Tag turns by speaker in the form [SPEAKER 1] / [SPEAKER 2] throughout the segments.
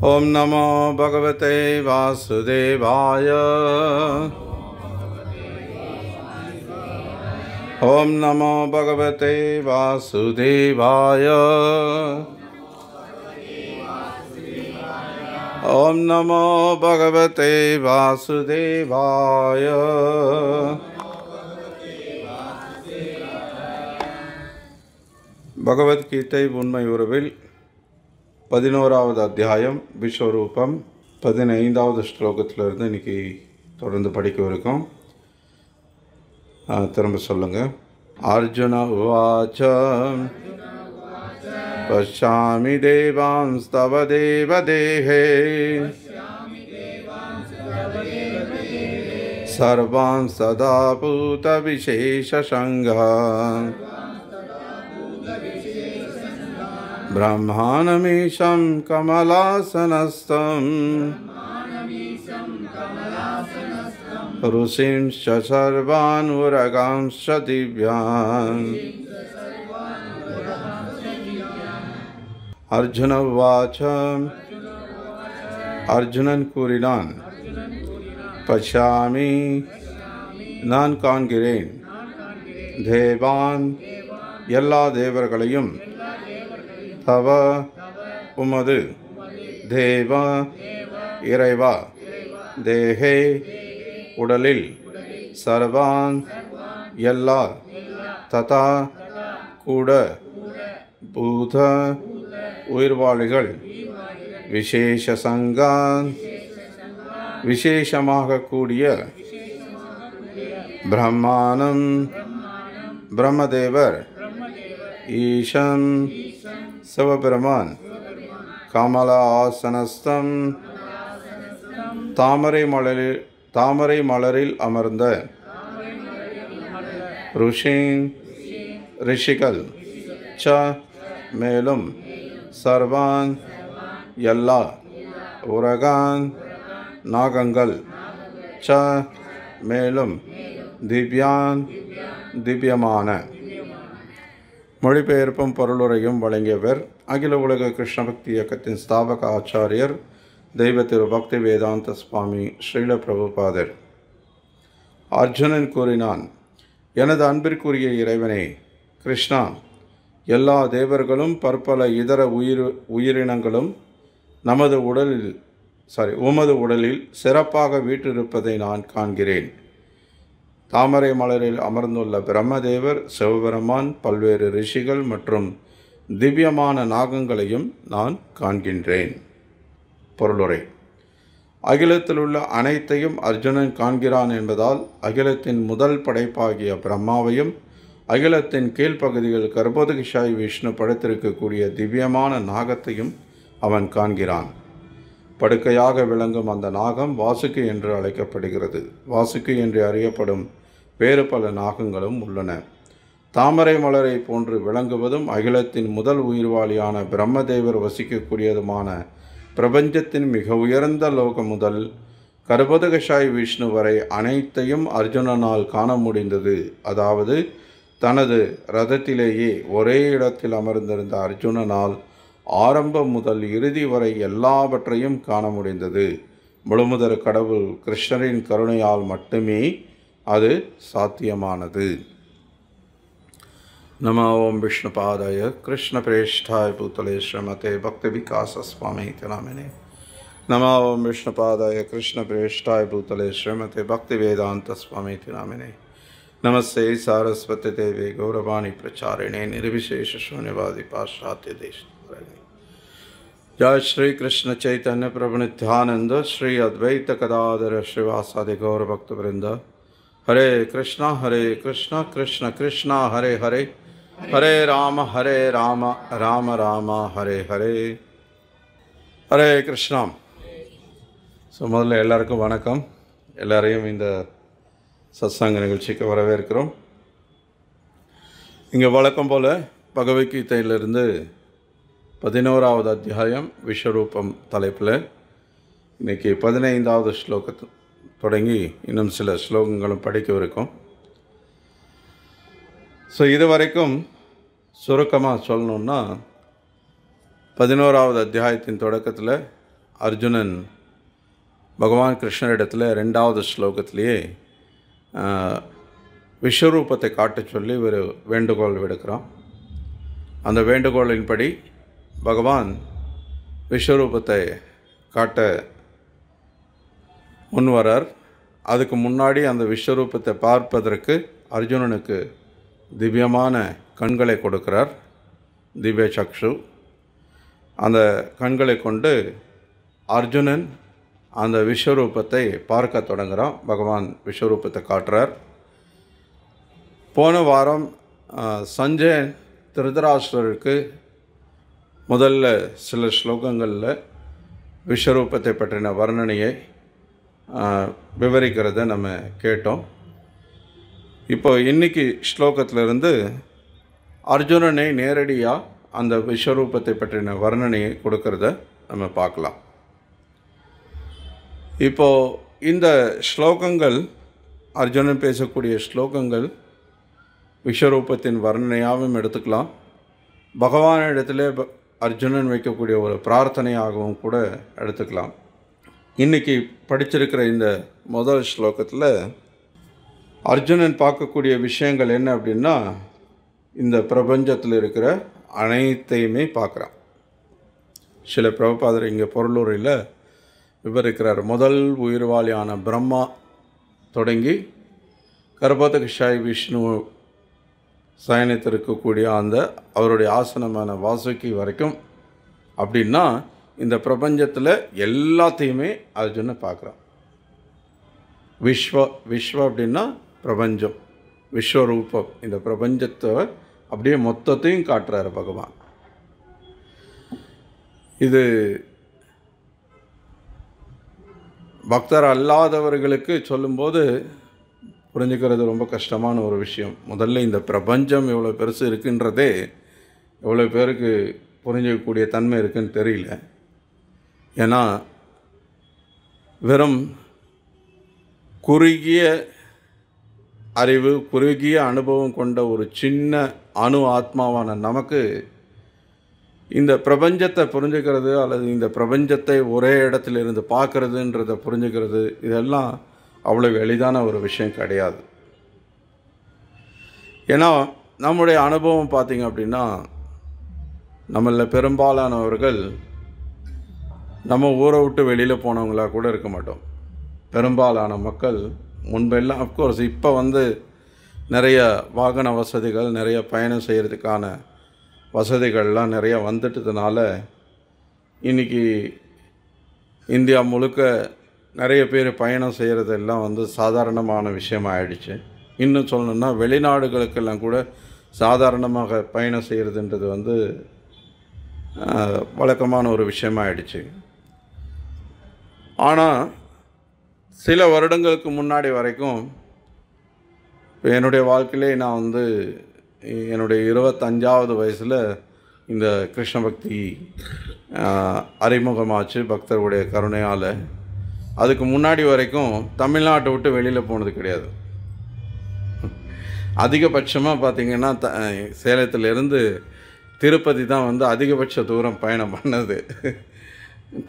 [SPEAKER 1] ओम नमो भगवते वासुदेवाय। ओम नमो भगवते वासुदेवाय। ओम नमो भगवते वासुदेवाय। பகவத்கீதை உண்மை உறவில் 11வது அத்தியாயம் விஸ்வரூபம் 15வது ஸ்லோகத்திலிருந்து இன்றைக்கி தொடர்ந்து படிக்க இருக்கோம். திரும்ப சொல்லுங்கள். அர்ஜுன உவாச்ச பஷ்யாமி தேவான்ஸ்தவ தேவதேஹே சர்வான் சதா பூத விசேஷசங்கான் ब्रह्मानमीशं कमलासनस्थं ऋषींश्च सर्वान् उरगांश्च दिव्यान्. अर्जुन उवाच. அர்ஜுனன் கூறினான், பஷ்யாமி நான் காண்கிறேன், தேவான் எல்லா தேவர்களையும், தவ உமது, தேவ இறைவா, தேஹே உடலில், சர்வான் எல்லா, ததா கூட, பூத உயிர்வாளிகள், விசேஷசங்கான் விசேஷமாக கூடிய, பிரம்மானம் பிரம்மதேவர், ஈசம் சிவபெருமான், கமல ஆசனஸ்தம் தாமரை மலரில் அமர்ந்த, ரிஷிகள், ச மேலும், சர்வான் எல்லா, உரகான் நாகங்கள், ச மேலும், திவ்யான் திவ்யமான. மொழிபெயர்ப்பும் பொருளுரையும் வழங்கியவர் அகில உலக கிருஷ்ண பக்தி இயக்கத்தின் ஸ்தாபக ஆச்சாரியர் தெய்வ திரு பக்தி வேதாந்த சுவாமி ஸ்ரீல பிரபுபாதர். அர்ஜுனன் கூறினான், எனது அன்பிற்குரிய இறைவனே கிருஷ்ணா, எல்லா தேவர்களும் பற்பல இதர உயிரினங்களும் உமது உடலில் சிறப்பாக வீற்றிருப்பதை நான் காண்கிறேன். தாமரை மலரில் அமர்ந்துள்ள பிரம்மதேவர், சிவபெருமான், பல்வேறு ரிஷிகள் மற்றும் திவ்யமான நாகங்களையும் நான் காண்கின்றேன். பொருளுரை. அகிலத்தில் உள்ள அனைத்தையும் அர்ஜுனன் காண்கிறான் என்பதால் அகிலத்தின் முதல் படைப்பாகிய பிரம்மாவையும் அகிலத்தின் கீழ்ப்பகுதியில் கர்ப்போதகிஷாய் விஷ்ணு படைத்திருக்கக்கூடிய திவ்யமான நாகத்தையும் அவன் காண்கிறான். படுக்கையாக விளங்கும் அந்த நாகம் வாசுகி என்று அழைக்கப்படுகிறது. வாசுகி என்று அறியப்படும் வேறு பல நாகங்களும் உள்ளன. தாமரை மலரை போன்று விளங்குவதும் அகிலத்தின் முதல் உயிர்வாளியான பிரம்மதேவர் வசிக்கக்கூடியதுமான பிரபஞ்சத்தின் மிக உயர்ந்த லோகம் முதல் கர்ப்போதகிஷாய் விஷ்ணு வரை அனைத்தையும் அர்ஜுனனால் காண முடிந்தது. அதாவது தனது ரதத்திலேயே ஒரே இடத்தில் அமர்ந்திருந்த அர்ஜுனனால் ஆரம்பம் முதல் இறுதி வரை எல்லாவற்றையும் காண முடிந்தது. முழுமுதற் கடவுள் கிருஷ்ணரின் கருணையால் மட்டுமே அது சாத்தியமானது. நமோ ஓம் விஷ்ணுபாதாய கிருஷ்ண பிரேஷ்டாய பூதலே ஸ்ரீமதே பக்தி விகாச ஸ்வாமி நாமினே. நமோ ஓம் விஷ்ணுபாதாய கிருஷ்ண பிரேஷ்டாய பூதலே ஸ்ரீமதே பக்தி வேதாந்த ஸ்வாமி நாமினே. நமஸ்தே சாரஸ்வதி தேவே கௌரவாணி பிரச்சாரிணே निर्विशेष शून्यवादी पाश्चात्य देश. जय श्री कृष्ण चैतन्य प्रभु नित्यानंद श्री अद्वैत गदाधर श्रीवासादि गौर भक्त वृंद. हरे कृष्णा कृष्ण कृष्णा हरे हरे, हरे राम राम राम हरे हरे. हरे कृष्णा. ஸோ முதல்ல எல்லாருக்கும் வணக்கம். எல்லாரையும் இந்த சத்சங்க நிகழ்ச்சிக்கு வரவேற்கிறோம். இங்கே வழக்கம் போல் பகவத்கீதையிலிருந்து 11வது அத்தியாயம் விஸ்வரூபம் தலைப்பில் இன்றைக்கி 15வது ஸ்லோகத்தை தொடங்கி இன்னும் சில ஸ்லோகங்களும் படிக்கவிருக்கும். ஸோ இது வரைக்கும் சுருக்கமாக சொல்லணுன்னா 11வது அத்தியாயத்தின் தொடக்கத்தில் அர்ஜுனன் பகவான் கிருஷ்ணரிடத்தில் 2வது ஸ்லோகத்திலேயே விஸ்வரூபத்தை காட்ட சொல்லி ஒரு வேண்டுகோள் விடுக்கிறான். அந்த வேண்டுகோளின்படி பகவான் விஸ்வரூபத்தை காட்ட முன்வரார். அதுக்கு முன்னாடி அந்த விஸ்வரூபத்தை பார்ப்பதற்கு அர்ஜுனனுக்கு திவ்யமான கண்களை கொடுக்கிறார், திவ்ய சக்ஷு. அந்த கண்களை கொண்டு அர்ஜுனன் அந்த விஸ்வரூபத்தை பார்க்க தொடங்குகிறான். பகவான் விஸ்வரூபத்தை காட்டுறார். போன வாரம் சஞ்சயன் திருதராஷ்டிரருக்கு முதல்ல சில ஸ்லோகங்களில் விஸ்வரூபத்தை பற்றின வர்ணனையை விவரிக்கிறத நம்ம கேட்டோம். இப்போ இன்னைக்கு ஸ்லோகத்திலிருந்து அர்ஜுனனை நேரடியாக அந்த விஸ்வரூபத்தை பற்றின வர்ணனையை கொடுக்கறத நம்ம பார்க்கலாம். இப்போது இந்த ஸ்லோகங்கள், அர்ஜுனன் பேசக்கூடிய ஸ்லோகங்கள் விஸ்வரூபத்தின் வர்ணனையாகவும் எடுத்துக்கலாம், பகவானிடத்தில் அர்ஜுனன் வைக்கக்கூடிய ஒரு பிரார்த்தனையாகவும் கூட எடுத்துக்கலாம். இன்றைக்கி படிச்சிருக்கிற இந்த முதல் ஸ்லோகத்தில் அர்ஜுனன் பார்க்கக்கூடிய விஷயங்கள் என்ன அப்படின்னா, இந்த பிரபஞ்சத்தில் இருக்கிற அனைத்தையுமே பார்க்குறான். சில பிரபுபாதர் இங்கே பொருளுரையில் விவரிக்கிறார். முதல் உயிர்வாளியான பிரம்மா தொடங்கி கர்ப்பதகஷாய் விஷ்ணு சயனித்திருக்கக்கூடிய அந்த அவருடைய ஆசனமான வாசுகி வரைக்கும் அப்படின்னா இந்த பிரபஞ்சத்தில் எல்லாத்தையுமே அர்ஜுனன் பார்க்குறான். விஸ்வ அப்படின்னா பிரபஞ்சம், விஸ்வரூபம், இந்த பிரபஞ்சத்தை அப்படியே மொத்தத்தையும் காட்டுறாரு பகவான். இது பக்தர் அல்லாதவர்களுக்கு சொல்லும்போது புரிஞ்சுக்கிறது ரொம்ப கஷ்டமான ஒரு விஷயம். முதல்ல இந்த பிரபஞ்சம் எவ்வளோ பெருசு இருக்குன்றதே எவ்வளோ பேருக்கு புரிஞ்சிக்கக்கூடிய தன்மை இருக்குன்னு தெரியல. ஏன்னா வெறும் குறுகிய அறிவு, குறுகிய அனுபவம் கொண்ட ஒரு சின்ன அணு ஆத்மாவான நமக்கு இந்த பிரபஞ்சத்தை புரிஞ்சுக்கிறது அல்லது இந்த பிரபஞ்சத்தை ஒரே இடத்துல இருந்து பார்க்குறதுன்றதை புரிஞ்சுக்கிறது இதெல்லாம் அவ்வளோ எளிதான ஒரு விஷயம் கிடையாது. ஏன்னா நம்முடைய அனுபவம் பார்த்திங்க அப்படின்னா, நம்மளில் பெரும்பாலானவர்கள் நம்ம ஊரை விட்டு வெளியில் போனவங்களாக கூட இருக்க மாட்டோம். பெரும்பாலான மக்கள் முன்பெல்லாம், அஃப்கோர்ஸ் இப்போ நிறைய வாகன வசதிகள், நிறைய பயணம் செய்கிறதுக்கான வசதிகள்லாம் நிறையா வந்துட்டதுனால இன்றைக்கி இந்தியா முழுக்க நிறைய பேர் பயணம் செய்கிறதெல்லாம் சாதாரணமான விஷயமாகிடுச்சு. இன்னும் சொல்லணுன்னா வெளிநாடுகளுக்கெல்லாம் கூட சாதாரணமாக பயணம் செய்கிறதுன்றது வழக்கமான ஒரு விஷயமாகிடுச்சு. ஆனால் சில வருடங்களுக்கு முன்னாடி வரைக்கும், என்னுடைய வாழ்க்கையிலே நான் என்னுடைய 25வது வயசில் இந்த கிருஷ்ண பக்தி அறிமுகமாச்சு பக்தருடைய கருணையால். அதுக்கு முன்னாடி வரைக்கும் தமிழ்நாட்டை விட்டு வெளியில் போனது கிடையாது. அதிகபட்சமாக பார்த்திங்கன்னா சேலத்திலேருந்து திருப்பதி தான் அதிகபட்ச தூரம் பயணம் பண்ணது.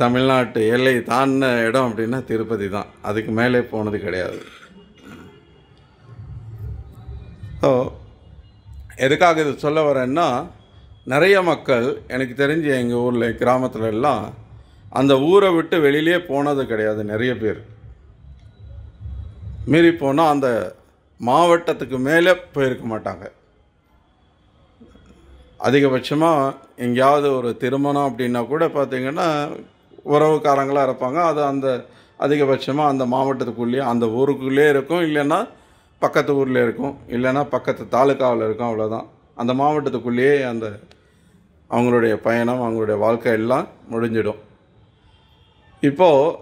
[SPEAKER 1] தமிழ்நாட்டு எல்லை தாண்டின இடம் அப்படின்னா திருப்பதி தான், அதுக்கு மேலே போனது கிடையாது. ஸோ எதுக்காக இது சொல்ல வரேன்னா, நிறைய மக்கள் எனக்கு தெரிஞ்சு எங்கள் ஊரில் கிராமத்தில் எல்லாம் அந்த ஊரை விட்டு வெளியிலே போனது கிடையாது. நிறைய பேர் மீறி போனால் அந்த மாவட்டத்துக்கு மேலே போயிருக்க மாட்டாங்க. அதிகபட்சமாக எங்கேயாவது ஒரு திருமணம் அப்படின்னா கூட பார்த்திங்கன்னா உறவுக்காரங்களாக இருப்பாங்க. அது அந்த அதிகபட்சமாக அந்த மாவட்டத்துக்குள்ளேயே, அந்த ஊருக்குள்ளே இருக்கும், இல்லைன்னா பக்கத்து ஊரில் இருக்கும், இல்லைன்னா பக்கத்து தாலுக்காவில் இருக்கும். அவ்வளோதான். அந்த மாவட்டத்துக்குள்ளேயே அவங்களுடைய பயணம், அவங்களுடைய வாழ்க்கை எல்லாம் முடிஞ்சிடும். இப்போது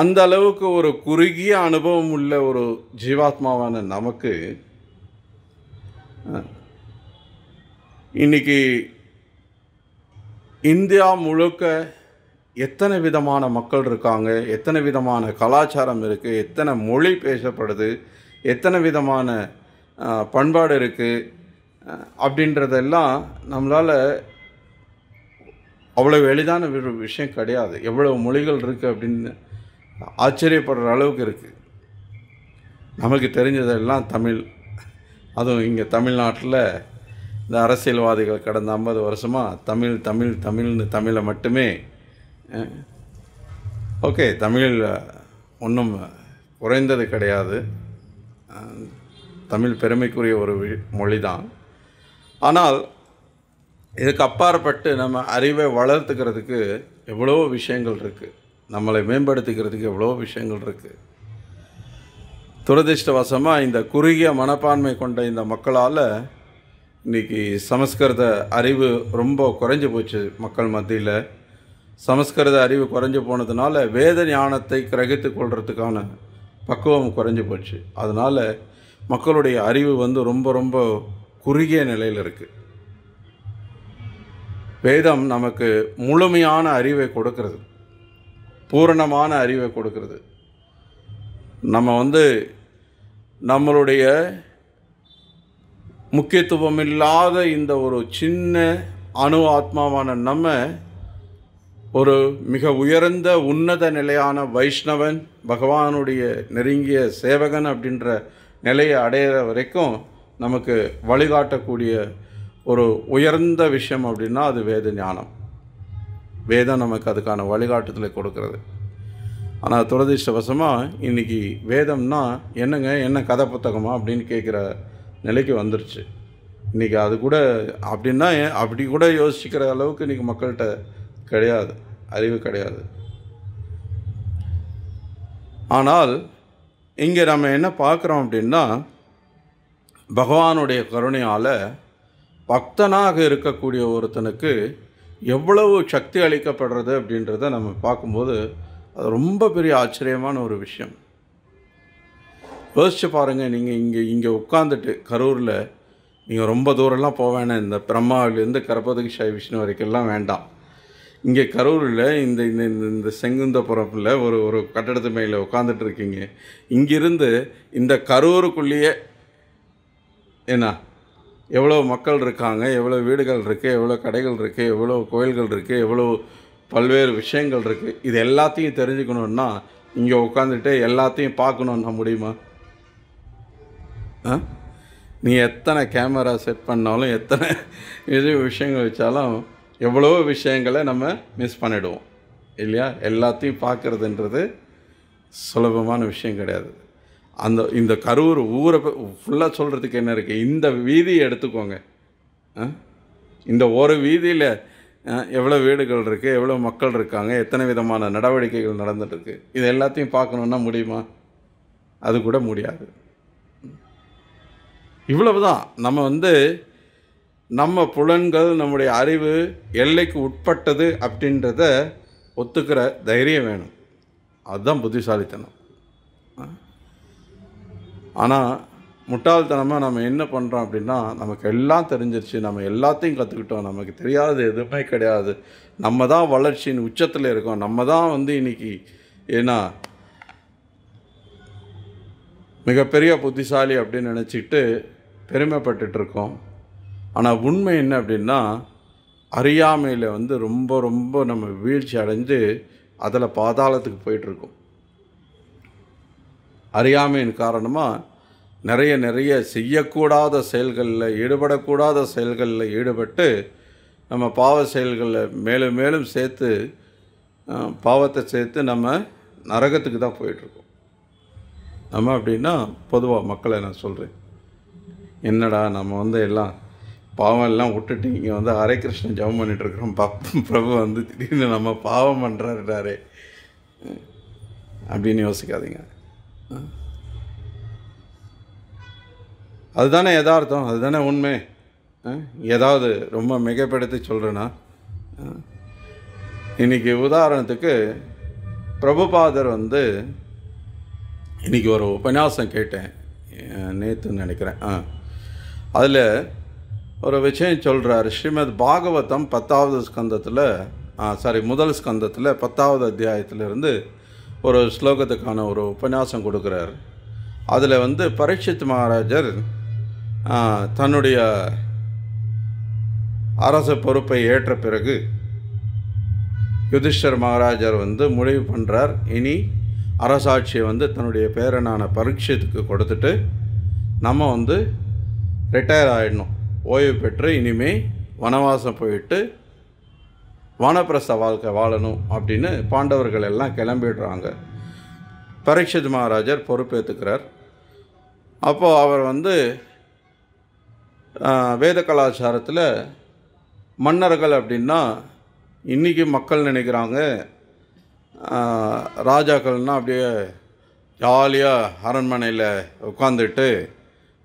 [SPEAKER 1] அந்த அளவுக்கு ஒரு குறுகிய அனுபவம் உள்ள ஒரு ஜீவாத்மாவான நமக்கு இன்றைக்கி இந்தியா முழுக்க எத்தனை விதமான மக்கள் இருக்காங்க, எத்தனை விதமான கலாச்சாரம் இருக்குது, எத்தனை மொழி பேசப்படுது, எத்தனை விதமான பண்பாடு இருக்குது அப்படின்றதெல்லாம் நம்மளால் அவ்வளோ எளிதான ஒரு விஷயம் கிடையாது. எவ்வளோ மொழிகள் இருக்குது அப்படின்னு ஆச்சரியப்படுற அளவுக்கு இருக்குது. நமக்கு தெரிஞ்சதெல்லாம் தமிழ். அதுவும் இங்கே தமிழ்நாட்டில் இந்த அரசியல்வாதிகள் கடந்த 50 வருஷமாக தமிழ் தமிழ் தமிழ்னு தமிழை மட்டுமே. ஓகே, தமிழ் ஒன்றும் குறைந்தது கிடையாது. தமிழ் பெருமைக்குரிய ஒரு மொழி தான். ஆனால் இதுக்கு அப்பாற்பட்டு நம்ம அறிவை வளர்த்துக்கிறதுக்கு எவ்வளோ விஷயங்கள் இருக்குது, நம்மளை மேம்படுத்திக்கிறதுக்கு எவ்வளோ விஷயங்கள் இருக்குது. துரதிர்ஷ்டவசமாக இந்த குறுகிய மனப்பான்மை கொண்ட இந்த மக்களால் இன்றைக்கி சமஸ்கிருத அறிவு ரொம்ப குறைஞ்சி போச்சு. மக்கள் மத்தியில் சமஸ்கிருத அறிவு குறைஞ்சி போனதுனால வேத ஞானத்தை கிரகித்து கொள்கிறதுக்கான பக்குவம் குறைஞ்சி போச்சு. அதனால் மக்களுடைய அறிவு வந்து ரொம்ப ரொம்ப குறுகிய நிலையில் இருக்குது. வேதம் நமக்கு முழுமையான அறிவை கொடுக்கிறது, பூரணமான அறிவை கொடுக்கிறது. நம்ம வந்து நம்மளுடைய முக்கியத்துவம் இல்லாத இந்த ஒரு சின்ன அணு ஆத்மாவான நம்ம ஒரு மிக உயர்ந்த உன்னத நிலையான வைஷ்ணவன், பகவானுடைய நெருங்கிய சேவகன் அப்படின்ற நிலையை அடையிற வரைக்கும் நமக்கு வழிகாட்டக்கூடிய ஒரு உயர்ந்த விஷயம் அப்படின்னா அது வேத ஞானம். வேதம் நமக்கு அதுக்கான வழிகாட்டுதலை கொடுக்கறது. ஆனால் துரதிர்ஷ்டவசமாக இன்றைக்கி வேதம்னா என்னங்க, என்ன கதை புத்தகமா அப்படின்னு கேட்குற நிலைக்கு வந்துருச்சு. இன்றைக்கி அது கூட அப்படின்னா அப்படி கூட யோசிக்கிற அளவுக்கு இன்றைக்கி மக்கள்கிட்ட கிடையாது, அறிவு கிடையாது. ஆனால் இங்கே நம்ம என்ன பார்க்குறோம் அப்படின்னா, பகவானுடைய கருணையால் பக்தனாக இருக்கக்கூடிய ஒருத்தனுக்கு எவ்வளவு சக்தி அளிக்கப்படுறது அப்படின்றத நம்ம பார்க்கும்போது அது ரொம்ப பெரிய ஆச்சரியமான ஒரு விஷயம். யோசிச்சு பாருங்கள். நீங்கள் இங்கே உட்காந்துட்டு கரூரில் நீங்கள் ரொம்ப தூரம்லாம் போக வேணாம். இந்த பிரம்மாவிலேருந்து கரபதகிஷாய் விஷ்ணு வரைக்கும்லாம் வேண்டாம். இங்கே கரூரில் இந்த இந்த செங்குந்தபுரத்தில் ஒரு கட்டடத்து மேலே உட்காந்துட்டு இருக்கீங்க. இங்கிருந்து இந்த கரூருக்குள்ளேயே என்ன எவ்வளோ மக்கள் இருக்காங்க, எவ்வளோ வீடுகள் இருக்குது, எவ்வளோ கடைகள் இருக்குது, எவ்வளோ கோயில்கள் இருக்குது, எவ்வளோ பல்வேறு விஷயங்கள் இருக்குது. இது எல்லாத்தையும் தெரிஞ்சுக்கணுன்னா இங்கே உட்காந்துட்டு எல்லாத்தையும் பார்க்கணுன்னா முடியுமா? நீ எத்தனை கேமரா செட் பண்ணாலும், எத்தனை விஷயங்கள் வச்சாலும் எவ்வளோ விஷயங்களை நம்ம மிஸ் பண்ணிடுவோம் இல்லையா? எல்லாத்தையும் பார்க்குறதுன்றது சுலபமான விஷயம் கிடையாது. இந்த கரூர் ஊரை ஃபுல்லாக சொல்கிறதுக்கு என்ன இருக்குது? இந்த வீதியை எடுத்துக்கோங்க. இந்த ஒரு வீதியில் எவ்வளோ வீடுகள் இருக்குது, எவ்வளோ மக்கள் இருக்காங்க, எத்தனை விதமான நடவடிக்கைகள் நடந்துகிட்ருக்கு. இது எல்லாத்தையும் பார்க்கணுன்னா முடியுமா? அது கூட முடியாது. இவ்வளவு தான். நம்ம புலன்கள், நம்முடைய அறிவு எல்லைக்கு உட்பட்டது அப்படின்றத ஒத்துக்கிற தைரியம் வேணும். அதுதான் புத்திசாலித்தனம். ஆனால் முட்டாள்தனமாக நம்ம என்ன பண்ணுறோம் அப்படின்னா, நமக்கு எல்லாம் தெரிஞ்சிருச்சு, நம்ம எல்லாத்தையும் கற்றுக்கிட்டோம், நமக்கு தெரியாதது எதுவுமே கிடையாது, நம்ம தான் வளர்ச்சியின் உச்சத்தில் இருக்கோம், நம்ம தான் இன்றைக்கி ஏன்னா மிகப்பெரிய புத்திசாலி அப்படின்னு நினச்சிக்கிட்டு பெருமைப்பட்டுருக்கோம். ஆனால் உண்மை என்ன அப்படின்னா, அறியாமையில் ரொம்ப ரொம்ப நம்ம வீழ்ச்சி அடைஞ்சு அதில் பாதாளத்துக்கு போயிட்டுருக்கோம். அறியாமையின் காரணமாக நிறைய செய்யக்கூடாத செயல்களில், ஈடுபடக்கூடாத செயல்களில் ஈடுபட்டு நம்ம பாவ செயல்களில் மேலும் மேலும் பாவத்தை சேர்த்து நம்ம நரகத்துக்கு தான் போயிட்டுருக்கோம். நம்ம அப்படின்னா பொதுவாக மக்களை நான் சொல்கிறேன், என்னடா நம்ம எல்லாம் பாவம் எல்லாம் விட்டுட்டு இங்கே ஹரே கிருஷ்ணன் ஜெபம் பண்ணிகிட்ருக்குறோம், பிரபு திடீர்னு நம்ம பாவம் பண்ணுறாரு அப்படின்னு யோசிக்காதீங்க. அதுதானே யதார்த்தம், அதுதானே உண்மை. ஏதாவது ரொம்ப மிகைப்படுத்தி சொல்கிறேன்னா, இன்றைக்கி உதாரணத்துக்கு பிரபுபாதர் இன்றைக்கி ஒரு உபன்யாசம் கேட்டேன், நேற்றுன்னு நினைக்கிறேன். அதில் ஒரு விஷயம் சொல்கிறார். ஸ்ரீமத் பாகவதம் 10வது ஸ்கந்தத்தில் முதல் ஸ்கந்தத்தில் 10வது அத்தியாயத்திலிருந்து ஒரு ஸ்லோகத்துக்கான ஒரு உபன்யாசம் கொடுக்குறார். அதில் பரீட்சித் மகாராஜர் தன்னுடைய அரச பொறுப்பை ஏற்ற பிறகு யுதிஷ்டர் மகாராஜர் வந்து முடிவு பண்ணுறார், இனி அரசாட்சியை வந்து தன்னுடைய பேரனான பரீட்சித்துக்கு கொடுத்துட்டு நம்ம வந்து ரிட்டையர் ஆகிடணும், ஓய்வு பெற்று இனிமே வனவாசம் போயிட்டு வானப்பிரஸ்த வாழ்க்கை வாழணும் அப்படின்னு பாண்டவர்கள் எல்லாம் கிளம்பிடுறாங்க. பரீட்சித் மகாராஜர் பொறுப்பேற்றுக்கிறார். அப்போது அவர் வந்து வேத கலாச்சாரத்தில் மன்னர்கள் அப்படின்னா இன்றைக்கி மக்கள் நினைக்கிறாங்க ராஜாக்கள்னால் அப்படியே ஜாலியாக அரண்மனையில் உட்காந்துட்டு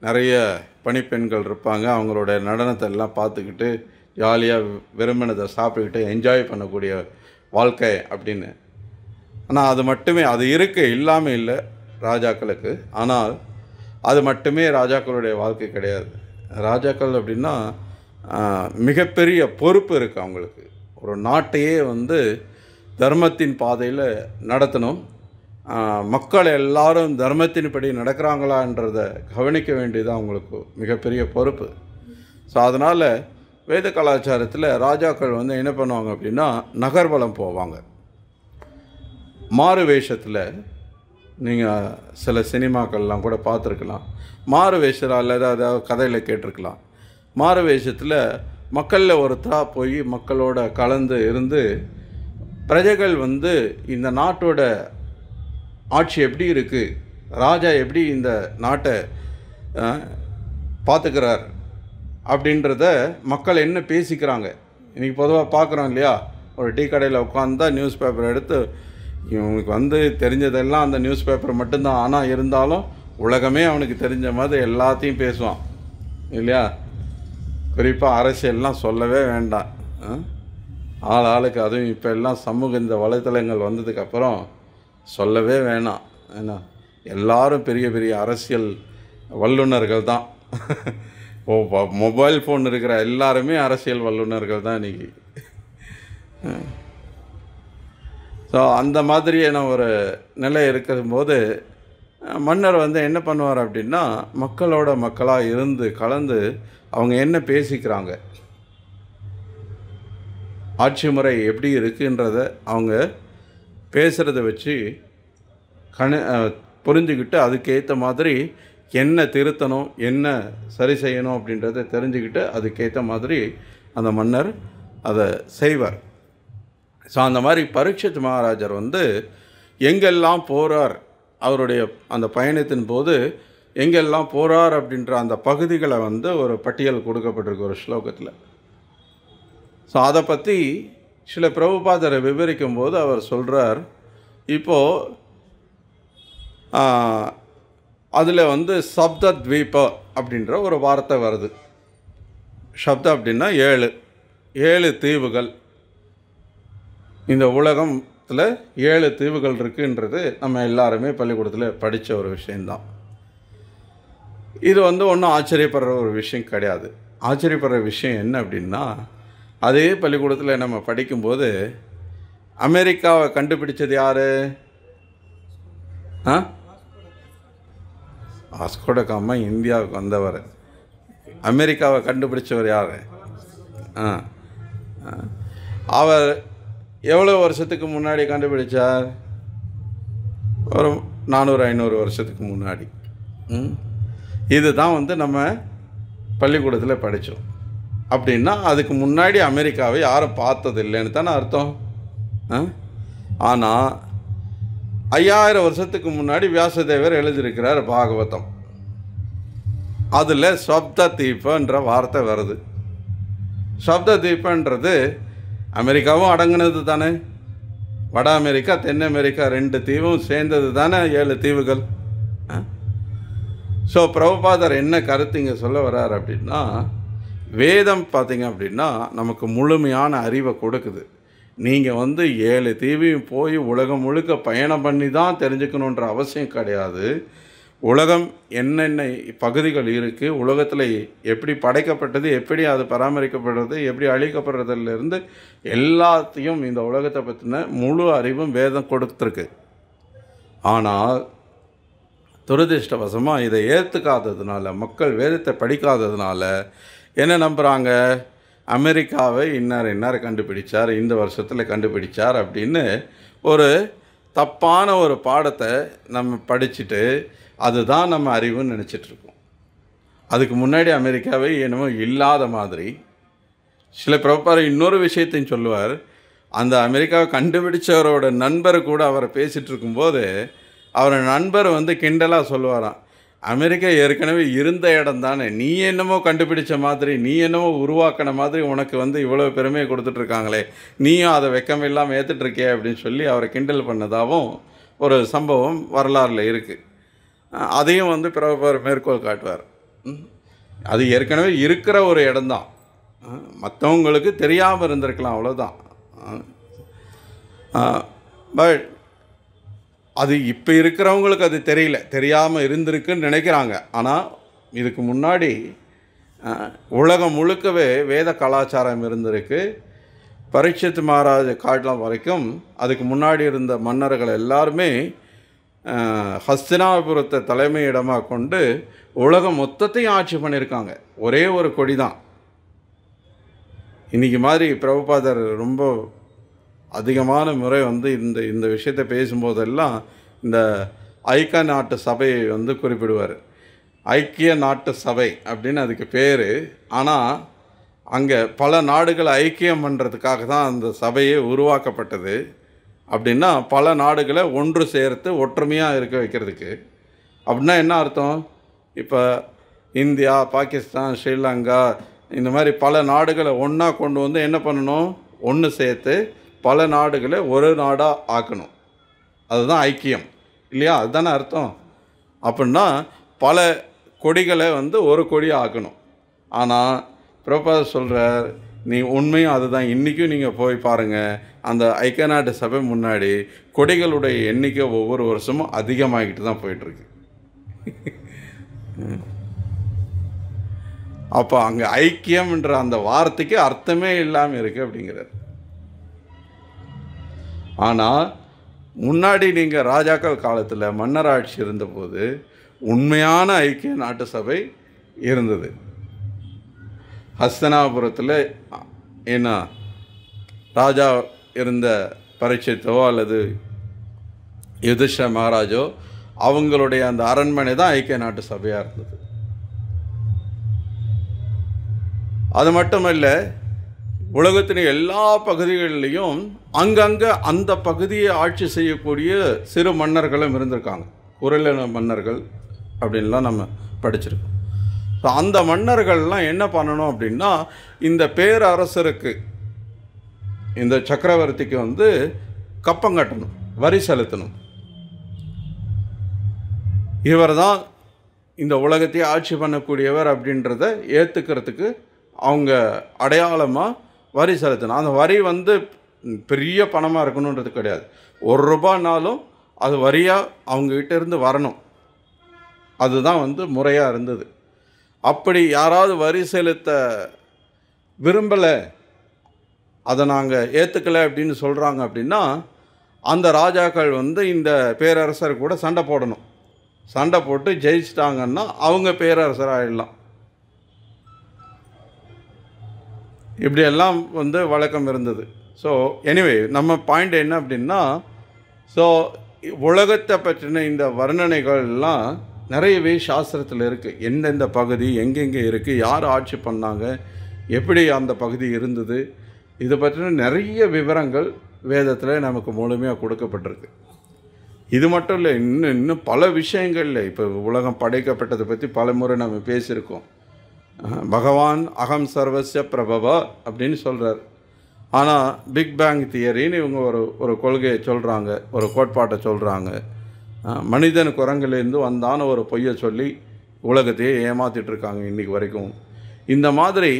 [SPEAKER 1] நிறைய பணிப்பெண்கள் இருப்பாங்க, அவங்களோட நடனத்தை எல்லாம் பார்த்துக்கிட்டு ஜாலியாக விரும்பினதை சாப்பிட்டுக்கிட்டு என்ஜாய் பண்ணக்கூடிய வாழ்க்கை அப்படின்னு. ஆனால் அது மட்டுமே அது இருக்குது, இல்லாமல் இல்லை ராஜாக்களுக்கு. ஆனால் அது மட்டுமே ராஜாக்களுடைய வாழ்க்கை கிடையாது. ராஜாக்கள் அப்படின்னா மிகப்பெரிய பொறுப்பு இருக்குது அவங்களுக்கு. ஒரு நாட்டையே வந்து தர்மத்தின் பாதையில் நடத்தணும், மக்கள் எல்லாரும் தர்மத்தின்படி நடக்கிறாங்களான்றதை கவனிக்க வேண்டியது அவங்களுக்கு மிகப்பெரிய பொறுப்பு. ஸோ அதனால் வேத கலாச்சாரத்தில் ராஜாக்கள் வந்து என்ன பண்ணுவாங்க அப்படின்னா நகர்வலம் போவாங்க. மாறு வேஷத்தில் நீங்கள் சில சினிமாக்கள்லாம் கூட பார்த்துருக்கலாம். மாறு வேஷம் அல்லது அதாவது கதையில் கேட்டிருக்கலாம். மாறு வேஷத்தில் மக்களில் ஒருத்தராக போய் மக்களோட கலந்து இருந்து பிரஜைகள் வந்து இந்த நாட்டோட ஆட்சி எப்படி இருக்குது, ராஜா எப்படி இந்த நாட்டை பார்த்துக்கிறார் அப்படின்றத மக்கள் என்ன பேசிக்கிறாங்க. இன்றைக்கி பொதுவாக பார்க்குறோம் இல்லையா, ஒரு டீ கடையில் உட்காந்தா நியூஸ் பேப்பர் எடுத்து இவனுக்கு வந்து தெரிஞ்சதெல்லாம் அந்த நியூஸ் பேப்பர் மட்டும்தான். ஆனால் இருந்தாலும் உலகமே அவனுக்கு தெரிஞ்ச மாதிரி எல்லாத்தையும் பேசுவான் இல்லையா. குறிப்பாக அரசியல்லாம் சொல்லவே வேண்டாம். ஆளுக்கு அதுவும் இப்போ எல்லாம் சமூக இந்த வலைத்தளங்கள் வந்ததுக்கப்புறம் சொல்லவே வேணாம். ஏன்னா எல்லாரும் பெரிய பெரிய அரசியல் வல்லுநர்கள் தான். மொபைல் ஃபோன் இருக்கிற எல்லாருமே அரசியல் வல்லுநர்கள் தான் இன்றைக்கி. ஸோ அந்த மாதிரியான ஒரு நிலை இருக்கும்போது மன்னர் வந்து என்ன பண்ணுவார் அப்படின்னா மக்களோட மக்களாக இருந்து கலந்து அவங்க என்ன பேசிக்கிறாங்க, ஆட்சி முறை எப்படி இருக்குன்றத அவங்க பேசுகிறத வச்சு புரிஞ்சுக்கிட்டு அதுக்கேற்ற மாதிரி என்ன திருத்தணும் என்ன சரி செய்யணும் அப்படின்றத தெரிஞ்சுக்கிட்டு அதுக்கேற்ற மாதிரி அந்த மன்னர் அதை செய்வார். ஸோ அந்த மாதிரி பரீட்சித் மகாராஜர் வந்து எங்கெல்லாம் போகிறார், அவருடைய அந்த பயணத்தின் போது எங்கெல்லாம் போகிறார் அப்படின்ற அந்த பகுதிகளை வந்து ஒரு பட்டியல் கொடுக்கப்பட்டிருக்கு ஒரு ஸ்லோகத்தில். ஸோ அதை பற்றி சில பிரபுபாதரை விவரிக்கும் போது அவர் சொல்கிறார், இப்போது அதில் வந்து சப்த த்வீப அப்படின்ற ஒரு வார்த்தை வருது. சப்த அப்படின்னா 7 தீவுகள். இந்த உலகத்தில் 7 தீவுகள் இருக்குன்றது நம்ம எல்லாருமே பள்ளிக்கூடத்தில் படித்த ஒரு விஷயந்தான். இது வந்து ஒன்றும் ஆச்சரியப்படுற ஒரு விஷயம் கிடையாது. ஆச்சரியப்படுற விஷயம் என்ன அப்படின்னா, அதே பள்ளிக்கூடத்தில் நம்ம படிக்கும்போது அமெரிக்காவை கண்டுபிடிச்சது யார்? வாஸ்கோ ட காமா இந்தியாவுக்கு வந்தவர். அமெரிக்காவை கண்டுபிடிச்சவர் யார்? அவர் எவ்வளோ வருஷத்துக்கு முன்னாடி கண்டுபிடிச்சார்? ஒரு 400-500 வருஷத்துக்கு முன்னாடி. இதுதான் வந்து நம்ம பள்ளிக்கூடத்தில் படித்தோம். அப்படின்னா அதுக்கு முன்னாடி அமெரிக்காவை யாரும் பார்த்தது இல்லைன்னு தானே அர்த்தம். ஆனால் 5000 வருஷத்துக்கு முன்னாடி வியாசதேவர் எழுதியிருக்கிறார் பாகவதம். அதில் சப்த தீபன்ற வார்த்தை வருது. சப்த தீபன்றது அமெரிக்காவும் அடங்கினது தானே. வட அமெரிக்கா தென் அமெரிக்கா 2 தீவும் சேர்ந்தது தானே 7 தீவுகள். ஸோ பிரபுபாதர் என்ன கருத்து இங்கே சொல்ல வர்றார் அப்படின்னா, வேதம் பார்த்திங்க அப்படின்னா நமக்கு முழுமையான அறிவை கொடுக்குது. நீங்கள் வந்து 7 தீவையும் போய் உலகம் முழுக்க பயணம் பண்ணி தான் தெரிஞ்சுக்கணுன்ற அவசியம் கிடையாது. உலகம் என்னென்ன பகுதிகள் இருக்குது, உலகத்தில் எப்படி படைக்கப்பட்டது, எப்படி அது பராமரிக்கப்படுறது, எப்படி அழிக்கப்படுறதுலேருந்து எல்லாத்தையும் இந்த உலகத்தை பற்றின முழு அறிவும் வேதம் கொடுத்துருக்கு. ஆனால் துரதிர்ஷ்டவசமாக இதை ஏற்றுக்காததுனால, மக்கள் வேதத்தை படிக்காததுனால என்ன நம்புகிறாங்க? அமெரிக்காவை இன்னார் கண்டுபிடிச்சார், இந்த வருஷத்தில் கண்டுபிடிச்சார் அப்படின்னு ஒரு தப்பான ஒரு பாடத்தை நம்ம படிச்சுட்டு அதுதான் நம்ம அறிவுன்னு நினச்சிட்ருக்கோம். அதுக்கு முன்னாடி அமெரிக்காவே என்னமோ இல்லாத மாதிரி. சில பிரபுபாதர் இன்னொரு விஷயத்தையும் சொல்லுவார். அந்த அமெரிக்காவை கண்டுபிடிச்சவரோட நண்பர் கூட அவரை பேசிகிட்டு இருக்கும்போது அவரோட நண்பர் கிண்டலாக சொல்லுவாராம், அமெரிக்கா ஏற்கனவே இருந்த இடம் தானே, நீ என்னமோ கண்டுபிடிச்ச மாதிரி, நீ என்னமோ உருவாக்கின மாதிரி உனக்கு இவ்வளோ பெருமையை கொடுத்துட்ருக்காங்களே, நீயும் அதை வெக்கமில்லாமல் ஏற்றுட்ருக்கே அப்படின்னு சொல்லி அவரை கிண்டல் பண்ணதாகவும் ஒரு சம்பவம் வரலாறில் இருக்குது. அதையும் பிரபுபாதர் மேற்கோள் காட்டுவார். அது ஏற்கனவே இருக்கிற ஒரு இடம்தான், மற்றவங்களுக்கு தெரியாமல் இருந்திருக்கலாம், அவ்வளோதான். பட் அது இப்போ இருக்கிறவங்களுக்கு அது தெரியாமல் இருந்திருக்குன்னு நினைக்கிறாங்க. ஆனால் இதுக்கு முன்னாடி உலகம் முழுக்கவே வேத கலாச்சாரம் இருந்திருக்கு. பரீட்சித் மகாராஜ் காலம் வரைக்கும் அதுக்கு முன்னாடி இருந்த மன்னர்கள் எல்லாருமே ஹஸ்தினாபுரத்தை தலைமையிடமாக கொண்டு உலகம் மொத்தத்தையும் ஆட்சி பண்ணியிருக்காங்க. ஒரே ஒரு கொடி தான். இன்றைக்கி மாதிரி பிரபுபாதர் ரொம்ப அதிகமான முறை இந்த விஷயத்தை பேசும்போதெல்லாம் இந்த ஐக்கிய நாட்டு சபையை குறிப்பிடுவார். ஐக்கிய நாட்டு சபை அப்படின்னு அதுக்கு பேர். ஆனால் அங்கே பல நாடுகள் ஐக்கியம் பண்ணுறதுக்காக தான் அந்த சபையே உருவாக்கப்பட்டது. அப்படின்னா பல நாடுகளை ஒன்று சேர்த்து ஒற்றுமையாக இருக்க வைக்கிறதுக்கு. அப்படின்னா என்ன அர்த்தம்? இப்போ இந்தியா, பாகிஸ்தான், ஸ்ரீலங்கா இந்த மாதிரி பல நாடுகளை ஒன்றா கொண்டு என்ன பண்ணணும்? ஒன்று சேர்த்து பல நாடுகளை ஒரு நாடாக ஆக்கணும். அதுதான் ஐக்கியம் இல்லையா? அதுதானே அர்த்தம். அப்படின்னா பல கொடிகளை ஒரு கொடியாக ஆக்கணும். ஆனால் பிரபுபாதர் சொல்கிறார், நீ உண்மையும் அதுதான். இன்றைக்கும் நீங்கள் போய் பாருங்கள், அந்த ஐக்கிய நாட்டு சபை முன்னாடி கொடிகளுடைய எண்ணிக்கை ஒவ்வொரு வருஷமும் அதிகமாகிட்டு தான் போயிட்டுருக்கு. அப்போ அங்கே ஐக்கியம்ன்ற அந்த வார்த்தைக்கு அர்த்தமே இல்லாமல் இருக்குது அப்படிங்கிறார். ஆனால் முன்னாடி நீங்கள் ராஜாக்கள் காலத்தில் மன்னராட்சி இருந்தபோது உண்மையான ஐக்கிய நாட்டு சபை இருந்தது. ஹஸ்தினாபுரத்தில் என்ன ராஜா இருந்த பரீட்சித்தோ அல்லது யுதிஷ்ட மகாராஜோ அவங்களுடைய அந்த அரண்மனை தான் ஐக்கிய நாட்டு சபையாக இருந்தது. அது மட்டுமல்ல, உலகத்தின் எல்லா பகுதிகளிலையும் அங்கங்கே அந்த பகுதியை ஆட்சி செய்யக்கூடிய சிறு மன்னர்களும் இருந்திருக்காங்க. குரலின மன்னர்கள் அப்படின்லாம் நம்ம படிச்சிருக்கோம். ஸோ அந்த மன்னர்கள்லாம் என்ன பண்ணணும் அப்படின்னா, இந்த பேரரசருக்கு, இந்த சக்கரவர்த்திக்கு கப்பம் கட்டணும், வரி செலுத்தணும். இவர் தான் இந்த உலகத்தையே ஆட்சி பண்ணக்கூடியவர் அப்படின்றத ஏற்றுக்கிறதுக்கு அவங்க அடையாளமாக வரி செலுத்தணும். அந்த வரி பெரிய பணமாக இருக்கணுன்றது கிடையாது. ₹1 அது வரியாக அவங்ககிட்ட இருந்து வரணும். அதுதான் முறையாக இருந்தது. அப்படி யாராவது வரி செலுத்த விரும்பலை, அதை நாங்கள் ஏற்றுக்கலை அப்படின்னு சொல்கிறாங்க அப்படின்னா, அந்த ராஜாக்கள் இந்த பேரரசர் கூட சண்டை போடணும். சண்டை போட்டு ஜெயிச்சிட்டாங்கன்னா அவங்க பேரரசராகிடலாம். இப்படியெல்லாம் வழக்கம் இருந்தது. ஸோ எனிவே நம்ம பாயிண்ட் என்ன அப்படின்னா, ஸோ உலகத்தை பற்றின இந்த வர்ணனைகள்லாம் நிறையவே சாஸ்திரத்தில் இருக்குது. எந்தெந்த பகுதி எங்கெங்கே இருக்குது, யார் ஆட்சி பண்ணாங்க, எப்படி அந்த பகுதி இருந்தது, இதை பற்றின நிறைய விவரங்கள் வேதத்தில் நமக்கு முழுமையாக கொடுக்கப்பட்டிருக்கு. இது மட்டும் இல்லை, இன்னும் பல விஷயங்கள்ல இப்போ உலகம் படைக்கப்பட்டதை பற்றி பல முறை நம்ம பேசியிருக்கோம். பகவான் அகம் சர்வஸ்ய பிரபவா அப்படின்னு சொல்கிறார். ஆனால் பிக் பேங் தியரின்னு இவங்க ஒரு கொள்கையை சொல்கிறாங்க, ஒரு கோட்பாட்டை சொல்கிறாங்க. மனிதன் குரங்கிலேருந்து வந்தான ஒரு பொய்யை சொல்லி உலகத்தையே ஏமாற்றிட்டுருக்காங்க இன்றைக்கி வரைக்கும். இந்த மாதிரி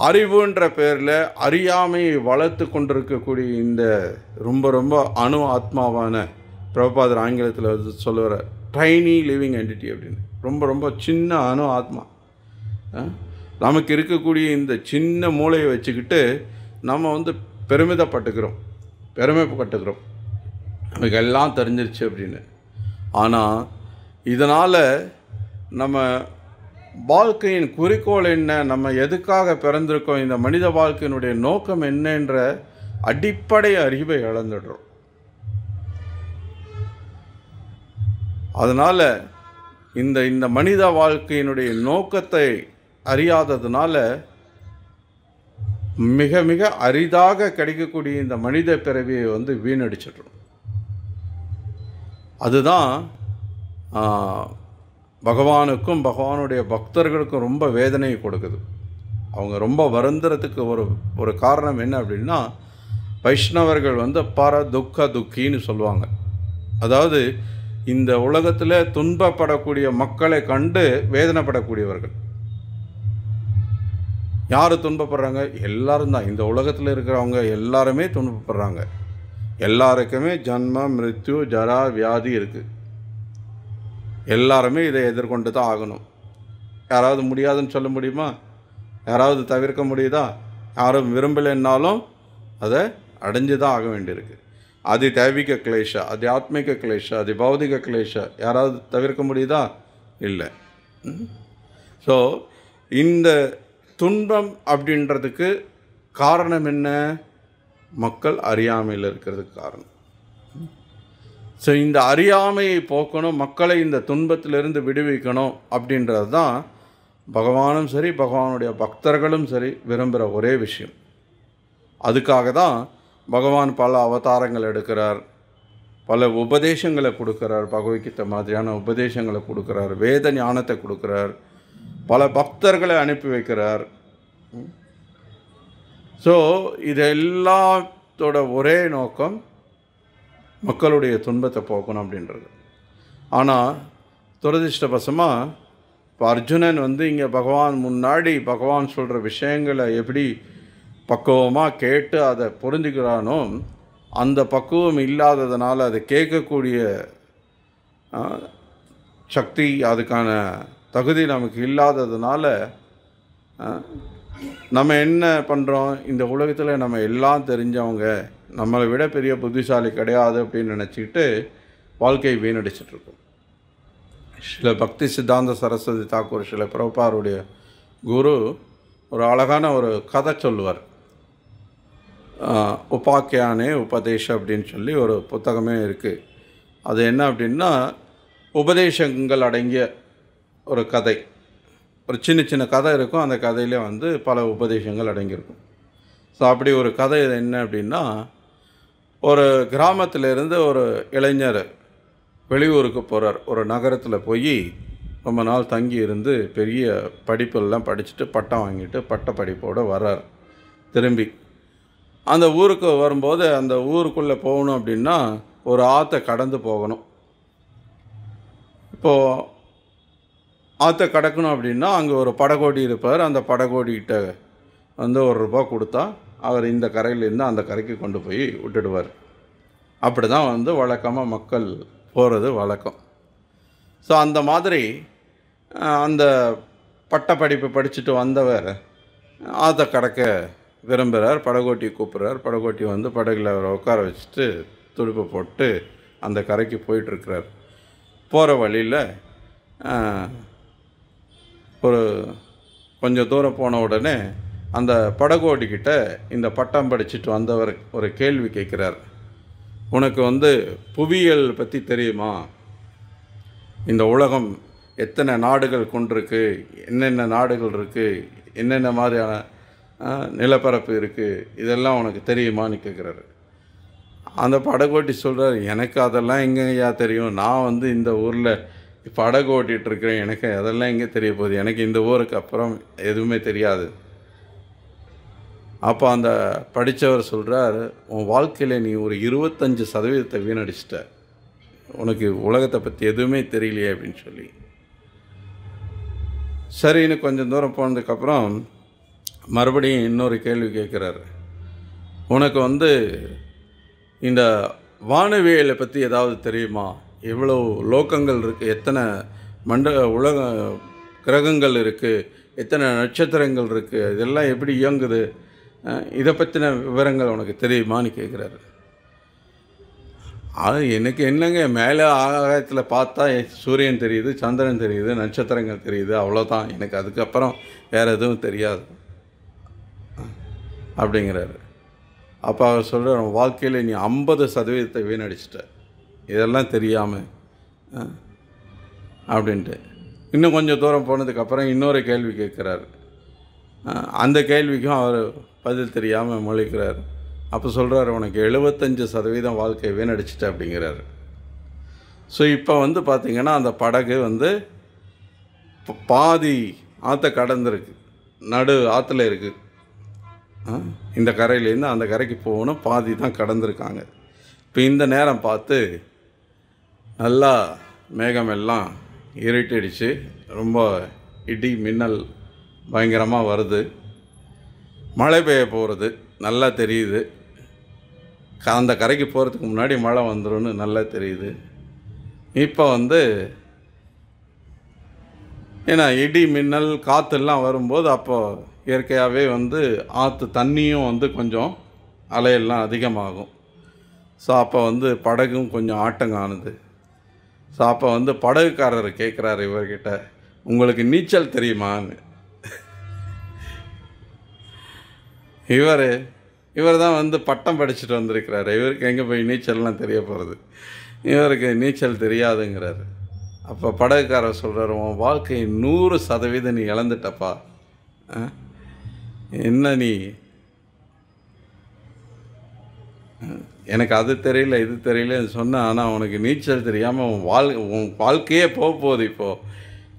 [SPEAKER 1] அறிவுன்ற பேரில் அறியாமையை வளர்த்து கொண்டிருக்கக்கூடிய இந்த ரொம்ப ரொம்ப அணு ஆத்மாவான, பிரபுபாதர் ஆங்கிலத்தில் சொல்லுகிற டைனி லிவிங் என்டிட்டி அப்படின்னு, ரொம்ப ரொம்ப சின்ன அணு ஆத்மா, நமக்கு இருக்கக்கூடிய இந்த சின்ன மூளையை வச்சுக்கிட்டு நம்ம பெருமைப்பட்டுக்கிறோம். நமக்கு எல்லாம் தெரிஞ்சிருச்சு அப்படின்னு. ஆனால் இதனால் நம்ம வாழ்க்கையின் குறிக்கோள் என்ன, நம்ம எதுக்காக பிறந்திருக்கோம், இந்த மனித வாழ்க்கையினுடைய நோக்கம் என்னன்ற அடிப்படை அறிவை இழந்துடுறோம். அதனால் இந்த மனித வாழ்க்கையினுடைய நோக்கத்தை அறியாததுனால மிக மிக அரிதாக கிடைக்கக்கூடிய இந்த மனித பிறவியை வீணடிச்சிடுறோம். அதுதான் பகவானுக்கும் பகவானுடைய பக்தர்களுக்கும் ரொம்ப வேதனையை கொடுக்குது. அவங்க ரொம்ப வருந்துறதுக்கு ஒரு காரணம் என்ன அப்படின்னா, வைஷ்ணவர்கள் பர துக்க துக்கின்னு சொல்லுவாங்க. அதாவது இந்த உலகத்தில் துன்பப்படக்கூடிய மக்களை கண்டு வேதனைப்படக்கூடியவர்கள். யார் துன்பப்படுறாங்க? எல்லாரும் தான். இந்த உலகத்தில் இருக்கிறவங்க எல்லாருமே துன்பப்படுறாங்க. எல்லாருக்குமே ஜன்ம மிருத்யு ஜரா வியாதி இருக்குது. எல்லாருமே இதை எதிர்கொண்டு தான் ஆகணும். யாராவது முடியாதுன்னு சொல்ல முடியுமா? யாராவது தவிர்க்க முடியுதா? யாரும் விரும்பலைன்னாலும் அதை அடைஞ்சு தான் ஆக வேண்டியிருக்கு. அது தைவிக கிளேஷ, அது ஆத்மிக கிளேஷ, அது பௌதிக கிளேஷ யாராவது தவிர்க்க முடியுதா? இல்லை. ஸோ இந்த துன்பம் அப்படின்றதுக்கு காரணம் என்ன? மக்கள் அறியாமையில் இருக்கிறதுக்கு காரணம். ஸோ இந்த அறியாமையை போக்கணும், மக்களை இந்த துன்பத்திலிருந்து விடுவிக்கணும் அப்படின்றது தான் பகவானும் சரி பகவானுடைய பக்தர்களும் சரி விரும்புகிற ஒரே விஷயம். அதுக்காக தான் பகவான் பல அவதாரங்கள் எடுக்கிறார், பல உபதேசங்களை கொடுக்குறார், பகவத்கீதை மாதிரியான உபதேசங்களை கொடுக்குறார், வேத ஞானத்தை கொடுக்குறார், பல பக்தர்களை அனுப்பி வைக்கிறார். ஸோ இது எல்லாத்தோட ஒரே நோக்கம் மக்களுடைய துன்பத்தை போக்கணும் அப்படின்றது. ஆனால் துரதிர்ஷ்டவசமாக இப்போ அர்ஜுனன் இங்கே பகவான் முன்னாடி பகவான் சொல்கிற விஷயங்களை எப்படி பக்குவமாக கேட்டு அதை புரிஞ்சுக்கிறானோ, அந்த பக்குவம் இல்லாததுனால அதை கேட்கக்கூடிய சக்தி, அதுக்கான தகுதி நமக்கு இல்லாததுனால நம்ம என்ன பண்ணுறோம்? இந்த உலகத்தில் நம்ம எல்லாம் தெரிஞ்சவங்க, நம்மளை விட பெரிய புத்திசாலி கிடையாது அப்படின்னு நினச்சிக்கிட்டு வாழ்க்கையை வீணடிச்சிட்ருக்கோம். சில பக்தி சித்தாந்த சரஸ்வதி தாக்கூர், சில பிரபாருடைய குரு ஒரு அழகான ஒரு கதை சொல்லுவார். உபாக்கியானே உபதேசம் அப்படின்னு சொல்லி ஒரு புத்தகமே இருக்குது. அது என்ன அப்படின்னா, உபதேசங்கள் அடங்கிய ஒரு கதை. ஒரு சின்ன சின்ன கதை இருக்கும், அந்த கதையிலே பல உபதேசங்கள் அடங்கியிருக்கும். ஸோ அப்படி ஒரு கதை என்ன அப்படின்னா, ஒரு கிராமத்திலேருந்து ஒரு இளைஞர் வெளியூருக்கு போகிறார். ஒரு நகரத்தில் போய் ரொம்ப நாள் தங்கி இருந்து பெரிய படிப்பெல்லாம் படிச்சுட்டு பட்டம் வாங்கிட்டு பட்ட படிப்போடு வர்றார். திரும்பி அந்த ஊருக்கு வரும்போது, அந்த ஊருக்குள்ளே போகணும் அப்படின்னா ஒரு ஆற்றை கடந்து போகணும். இப்போது ஆற்றை கடக்கணும் அப்படின்னா அங்கே ஒரு படகோடி இருப்பார். அந்த படகோடிகிட்ட ₹1 கொடுத்தா அவர் இந்த கரையிலேருந்து அந்த கரைக்கு கொண்டு போய் விட்டுடுவார். அப்படி தான் வழக்கமாக மக்கள் போகிறது வழக்கம். ஸோ அந்த மாதிரி அந்த பட்டப்படிப்பு படிச்சுட்டு வந்தவர் ஆற்றை கடக்க விரும்புகிறார். படகோட்டி கூப்பிட்றார். படகோட்டி படகுல அவரை உட்கார வச்சுட்டு துடுப்பை போட்டு அந்த கரைக்கு போயிட்டுருக்கிறார். போகிற வழியில் ஒரு கொஞ்சம் தூரம் போன உடனே அந்த படகோடிக்கிட்ட இந்த பட்டம் படிச்சுட்டு வந்தவர் ஒரு கேள்வி கேட்குறார். உனக்கு புவியியல் பற்றி தெரியுமா? இந்த உலகம் எத்தனை நாடுகள் கொண்டிருக்கு, என்னென்ன நாடுகள் இருக்குது, என்னென்ன மாதிரியான நிலப்பரப்பு இருக்குது, இதெல்லாம் உனக்கு தெரியுமான்னு கேட்குறாரு. அந்த படகோட்டி சொல்கிறார், எனக்கு அதெல்லாம் எங்கேயா தெரியும், நான் இந்த ஊரில் படகு ஓட்டிகிட்ருக்கிறேன், எனக்கு அதெல்லாம் எங்கே தெரிய போகுது, எனக்கு இந்த ஊருக்கு அப்புறம் எதுவுமே தெரியாது. அப்போ அந்த படித்தவர் சொல்கிறார், உன் வாழ்க்கையில் நீ ஒரு 25% வீணடிச்சிட்ட, உனக்கு உலகத்தை பற்றி எதுவுமே தெரியலையே அப்படின்னு சொல்லி. சரின்னு கொஞ்சம் தூரம் போனதுக்கப்புறம் மறுபடியும் இன்னொரு கேள்வி கேட்குறாரு. உனக்கு இந்த வானவியலை பற்றி ஏதாவது தெரியுமா? எவ்வளோ லோகங்கள் இருக்குது, எத்தனை உலக கிரகங்கள் இருக்குது, எத்தனை நட்சத்திரங்கள் இருக்குது, இதெல்லாம் எப்படி இயங்குது, இதை பற்றின விவரங்கள் உனக்கு தெரியுமான்னு கேட்குறாரு. அது எனக்கு என்னங்க, மேலே ஆகாயத்தில் பார்த்தா சூரியன் தெரியுது, சந்திரன் தெரியுது, நட்சத்திரங்கள் தெரியுது, அவ்வளோதான். எனக்கு அதுக்கப்புறம் வேறு எதுவும் தெரியாது அப்படிங்கிறாரு. அப்போ அவர் சொல்கிறார், வாழ்க்கையில் நீ 50% வீணடிச்சிட்ட, இதெல்லாம் தெரியாமல் அப்படின்ட்டு. இன்னும் கொஞ்சம் தூரம் போனதுக்கப்புறம் இன்னொரு கேள்வி கேட்குறாரு. அந்த கேள்விக்கும் அவர் பதில் தெரியாமல் முழிக்கிறார். அப்போ சொல்கிறார், உனக்கு 75% வாழ்க்கையை வீணடிச்சிட்ட அப்படிங்கிறாரு. ஸோ இப்போ வந்து பார்த்திங்கன்னா அந்த படகு வந்து பாதி ஆற்றை கடந்திருக்கு, நடு ஆற்றுல இருக்குது. இந்த கரையிலேருந்து அந்த கரைக்கு போகணும், பாதி தான் கடந்திருக்காங்க. இப்போ இந்த நேரம் பார்த்து நல்லா மேகமெல்லாம் இருட்டிடுச்சு, ரொம்ப இடி மின்னல் பயங்கரமாக வருது, மழை பெய்ய போகிறது நல்லா தெரியுது. அந்த கரைக்கு போகிறதுக்கு முன்னாடி மழை வந்துடும்னு நல்லா தெரியுது. இப்போ வந்து ஏன்னா இடி மின்னல் காற்றெல்லாம் வரும்போது அப்போ இயற்கையாகவே வந்து ஆற்று தண்ணியும் வந்து கொஞ்சம் அலையெல்லாம் அதிகமாகும். ஸோ அப்போ வந்து படகும் கொஞ்சம் ஆட்டம் காணுது. ஸோ அப்போ வந்து படகுக்காரர் கேட்குறாரு இவர்கிட்ட, உங்களுக்கு நீச்சல் தெரியுமான்னு. இவர் தான் வந்து பட்டம் படிச்சுட்டு வந்திருக்கிறாரு. இவருக்கு எங்கே போய் நீச்சல்லாம் தெரிய போகிறது, இவருக்கு நீச்சல் தெரியாதுங்கிறாரு. அப்போ படகுக்காரர் சொல்கிறார், உன் வாழ்க்கை 100% நீ இழந்துட்டப்பா. என்ன நீ எனக்கு அது தெரியல இது தெரியலன்னு சொன்ன, ஆனால் உனக்கு நீச்சல் தெரியாமல் உன் வாழ்க்கையே போகுது இப்போது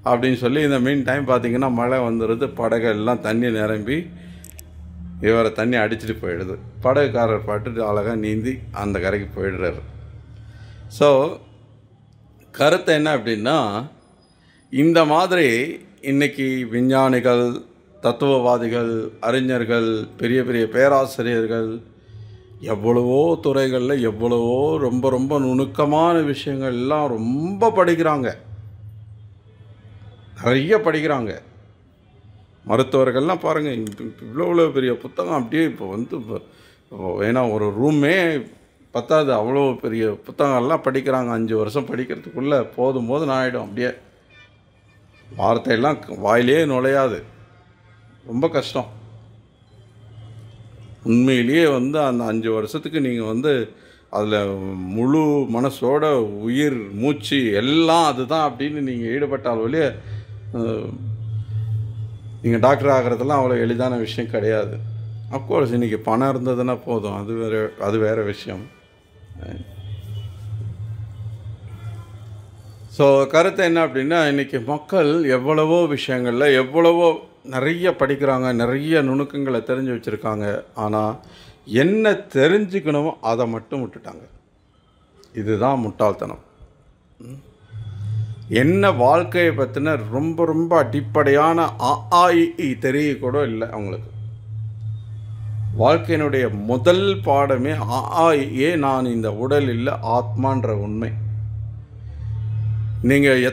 [SPEAKER 1] அப்படின்னு சொல்லி, இந்த மீன் டைம் பார்த்திங்கன்னா மழை வந்துடுது, படகெல்லாம் தண்ணி நிரம்பி இவரை தண்ணி அடிச்சுட்டு போயிடுது. படகுக்காரர் பாட்டுட்டு அழகாக நீந்தி அந்த கரைக்கு போயிடுறாரு. ஸோ கருத்து என்ன அப்படின்னா, இந்த மாதிரி இன்றைக்கி விஞ்ஞானிகள், தத்துவவாதிகள், அறிஞர்கள், பெரிய பெரிய பேராசிரியர்கள் எவ்வளவோ துறைகளில் எவ்வளவோ ரொம்ப ரொம்ப நுணுக்கமான விஷயங்கள்லாம் ரொம்ப படிக்கிறாங்க, நிறைய படிக்கிறாங்க. மருத்துவர்கள்லாம் பாருங்கள், இவ்வளோ பெரிய புத்தகம் அப்படியே இப்போ வந்து ஏன்னா ஒரு ரூமே பத்தாது, அவ்வளோ பெரிய புத்தகங்கள்லாம் படிக்கிறாங்க. 5 வருஷம் படிக்கிறதுக்குள்ளே போதும் ஆகிடும். அப்படியே வார்த்தையெல்லாம் வாயிலே நுழையாது, ரொம்ப கஷ்டம். உண்மையிலேயே வந்து அந்த 5 வருஷத்துக்கு நீங்கள் வந்து அதில் முழு மனசோட உயிர் மூச்சு எல்லாம் அதுதான் அப்படின்னு நீங்கள் ஈடுபட்டால் வழியே நீங்கள் டாக்டர் ஆகிறதெல்லாம் அவ்வளோ எளிதான விஷயம் கிடையாது. அஃப்கோர்ஸ் இன்றைக்கி பணம் இருந்ததுன்னா போதும், அது வேறு விஷயம். ஸோ கருத்து என்ன அப்படின்னா, இன்றைக்கி மக்கள் எவ்வளவோ விஷயங்களில் எவ்வளவோ நிறைய படிக்கிறாங்க, நிறைய நுணுக்கங்களை தெரிஞ்சு வச்சுருக்காங்க. ஆனால் என்ன தெரிஞ்சுக்கணுமோ அதை மட்டும் விட்டுட்டாங்க. இதுதான் முட்டாள்தனம். என்ன வாழ்க்கையை பற்றின ரொம்ப ரொம்ப அடிப்படையான ஆஇ தெரிய கூட இல்லை அவங்களுக்கு. வாழ்க்கையினுடைய முதல் பாடமே ஆஇயே, நான் இந்த உடல் இல்லை ஆத்மான்ற உண்மை. நீங்கள்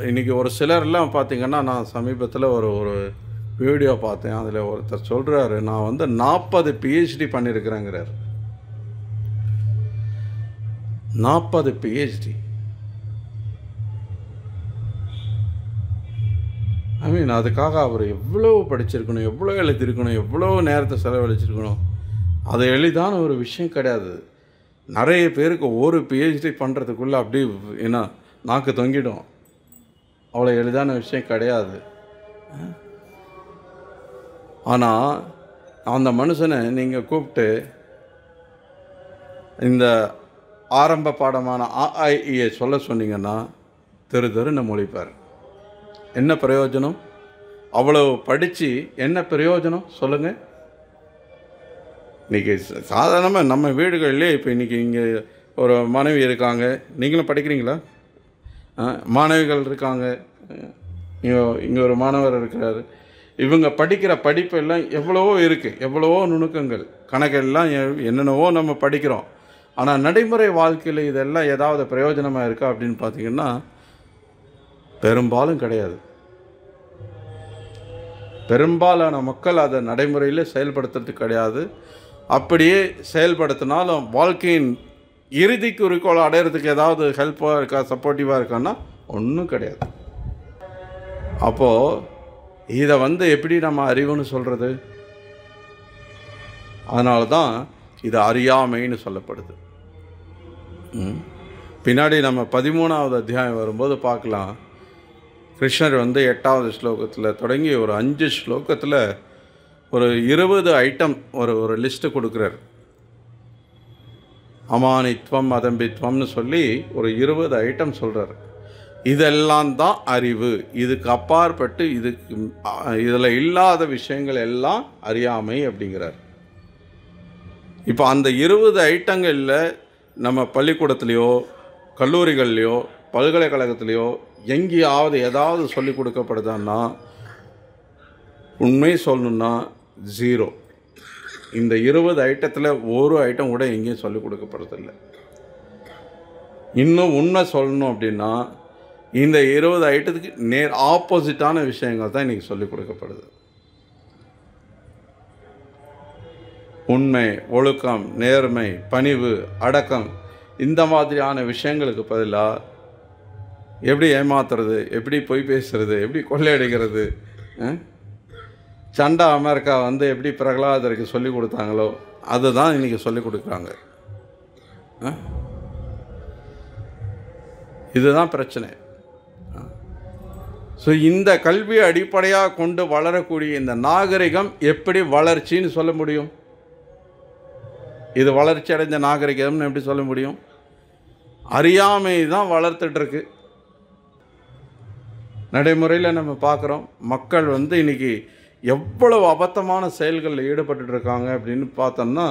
[SPEAKER 1] இன்றைக்கி ஒரு சிலர்லாம் பார்த்திங்கன்னா, நான் சமீபத்தில் ஒரு வீடியோ பார்த்தேன். அதில் ஒருத்தர் சொல்கிறாரு, நான் வந்து 40 PhD பண்ணியிருக்கிறேங்கிறார். 40 PhD. அதுக்காக அவர் எவ்வளோ படிச்சிருக்கணும், எவ்வளோ எழுதியிருக்கணும், எவ்வளோ நேரத்தை செலவழிச்சிருக்கணும். அது எளிதான ஒரு விஷயம் கிடையாது. நிறைய பேருக்கு ஒரு PhD பண்ணுறதுக்குள்ளே அப்படி ஏன்னா நாக்கு தொங்கிடும். அவ்வளோ எளிதான விஷயம் கிடையாது. ஆனால் அந்த மனுஷனை நீங்கள் கூப்பிட்டு இந்த ஆரம்ப பாடமான ஆஇயை சொல்ல சொன்னீங்கன்னா தெருன்னு மொழிப்பார். என்ன பிரயோஜனம்? அவ்வளோ படித்து என்ன பிரயோஜனம் சொல்லுங்கள்? இன்றைக்கி சாதாரணமாக நம்ம வீடுகள்லேயே இப்போ இன்றைக்கி இங்கே ஒரு மனைவி இருக்காங்க, நீங்களும் படிக்கிறீங்களா? மாணவிகள் இருக்காங்க, இங்கே ஒரு மாணவர் இருக்கிறார். இவங்க படிக்கிற படிப்பெல்லாம் எவ்வளவோ இருக்குது, எவ்வளவோ நுணுக்கங்கள், கணக்கெல்லாம் என்னென்னவோ நம்ம படிக்கிறோம். ஆனால் நடைமுறை வாழ்க்கையில் இதெல்லாம் ஏதாவது பிரயோஜனமாக இருக்கா அப்படின்னு பார்த்திங்கன்னா பெரும்பாலும் கிடையாது. பெரும்பாலான மக்கள் அதை நடைமுறையில் செயல்படுத்துறது கிடையாது. அப்படியே செயல்படுத்தினாலும் வாழ்க்கையின் இறுதி குறிக்கோள் அடையிறதுக்கு ஏதாவது ஹெல்ப்பாக இருக்கா, சப்போர்ட்டிவாக இருக்கான்னா ஒன்றும் கிடையாது. அப்போது இதை எப்படி நம்ம அறிவுன்னு சொல்கிறது? அதனால தான் இது அறியாமைன்னு சொல்லப்படுது. பின்னாடி நம்ம 13வது அத்தியாயம் வரும்போது பார்க்கலாம். கிருஷ்ணர் 8வது ஸ்லோகத்தில் தொடங்கி ஒரு 5 ஸ்லோகத்தில் ஒரு 20 ஐட்டம் ஒரு லிஸ்ட்டு கொடுக்குறார். அமானித்வம் அதம்பித்வம்னு சொல்லி ஒரு 20 ஐட்டம் சொல்கிறார். இதெல்லாம் தான் அறிவு. இதுக்கு அப்பாற்பட்டு இதில் இல்லாத விஷயங்கள் எல்லாம் அறியாமை அப்படிங்கிறார். இப்போ அந்த 20 ஐட்டங்களில் நம்ம பள்ளிக்கூடத்துலேயோ கல்லூரிகள்லையோ பல்கலைக்கழகத்துலேயோ எங்கேயாவது ஏதாவது சொல்லிக் கொடுக்கப்படுதான்னா உண்மை சொல்லணுன்னா 0. இந்த 20 ஐட்டத்தில் ஒரு ஐட்டம் கூட எங்கேயும் சொல்லிக் கொடுக்கப்படுறதில்லை. இன்னும் உண்மை சொல்லணும் அப்படின்னா இந்த 20 ஐட்டத்துக்கு நேர் ஆப்போசிட்டான விஷயங்கள் தான் இன்றைக்கி சொல்லிக் கொடுக்கப்படுது. உண்மை, ஒழுக்கம், நேர்மை, பணிவு, அடக்கம், இந்த மாதிரியான விஷயங்களுக்கு பதிலாக எப்படி ஏமாத்துறது, எப்படி பொய் பேசுறது, எப்படி கொள்ளையடிக்கிறது, சண்டா அமெரிக்கா எப்படி பிரகலாதருக்கு சொல்லிக் கொடுத்தாங்களோ அதுதான் இன்றைக்கி சொல்லிக் கொடுக்குறாங்க. இதுதான் பிரச்சனை. ஸோ இந்த கல்வியை அடிப்படையாக கொண்டு வளரக்கூடிய இந்த நாகரிகம் எப்படி வளர்ச்சின்னு சொல்ல முடியும்? இது வளர்ச்சி அடைஞ்ச நாகரிகம்னு எப்படி சொல்ல முடியும்? அறியாமை தான் வளர்த்துட்ருக்கு. நடைமுறையில் நம்ம பார்க்குறோம். மக்கள் இன்றைக்கி எவ்வளவு அபத்தமான செயல்களில் ஈடுபட்டுருக்காங்க அப்படின்னு பார்த்தோம்னா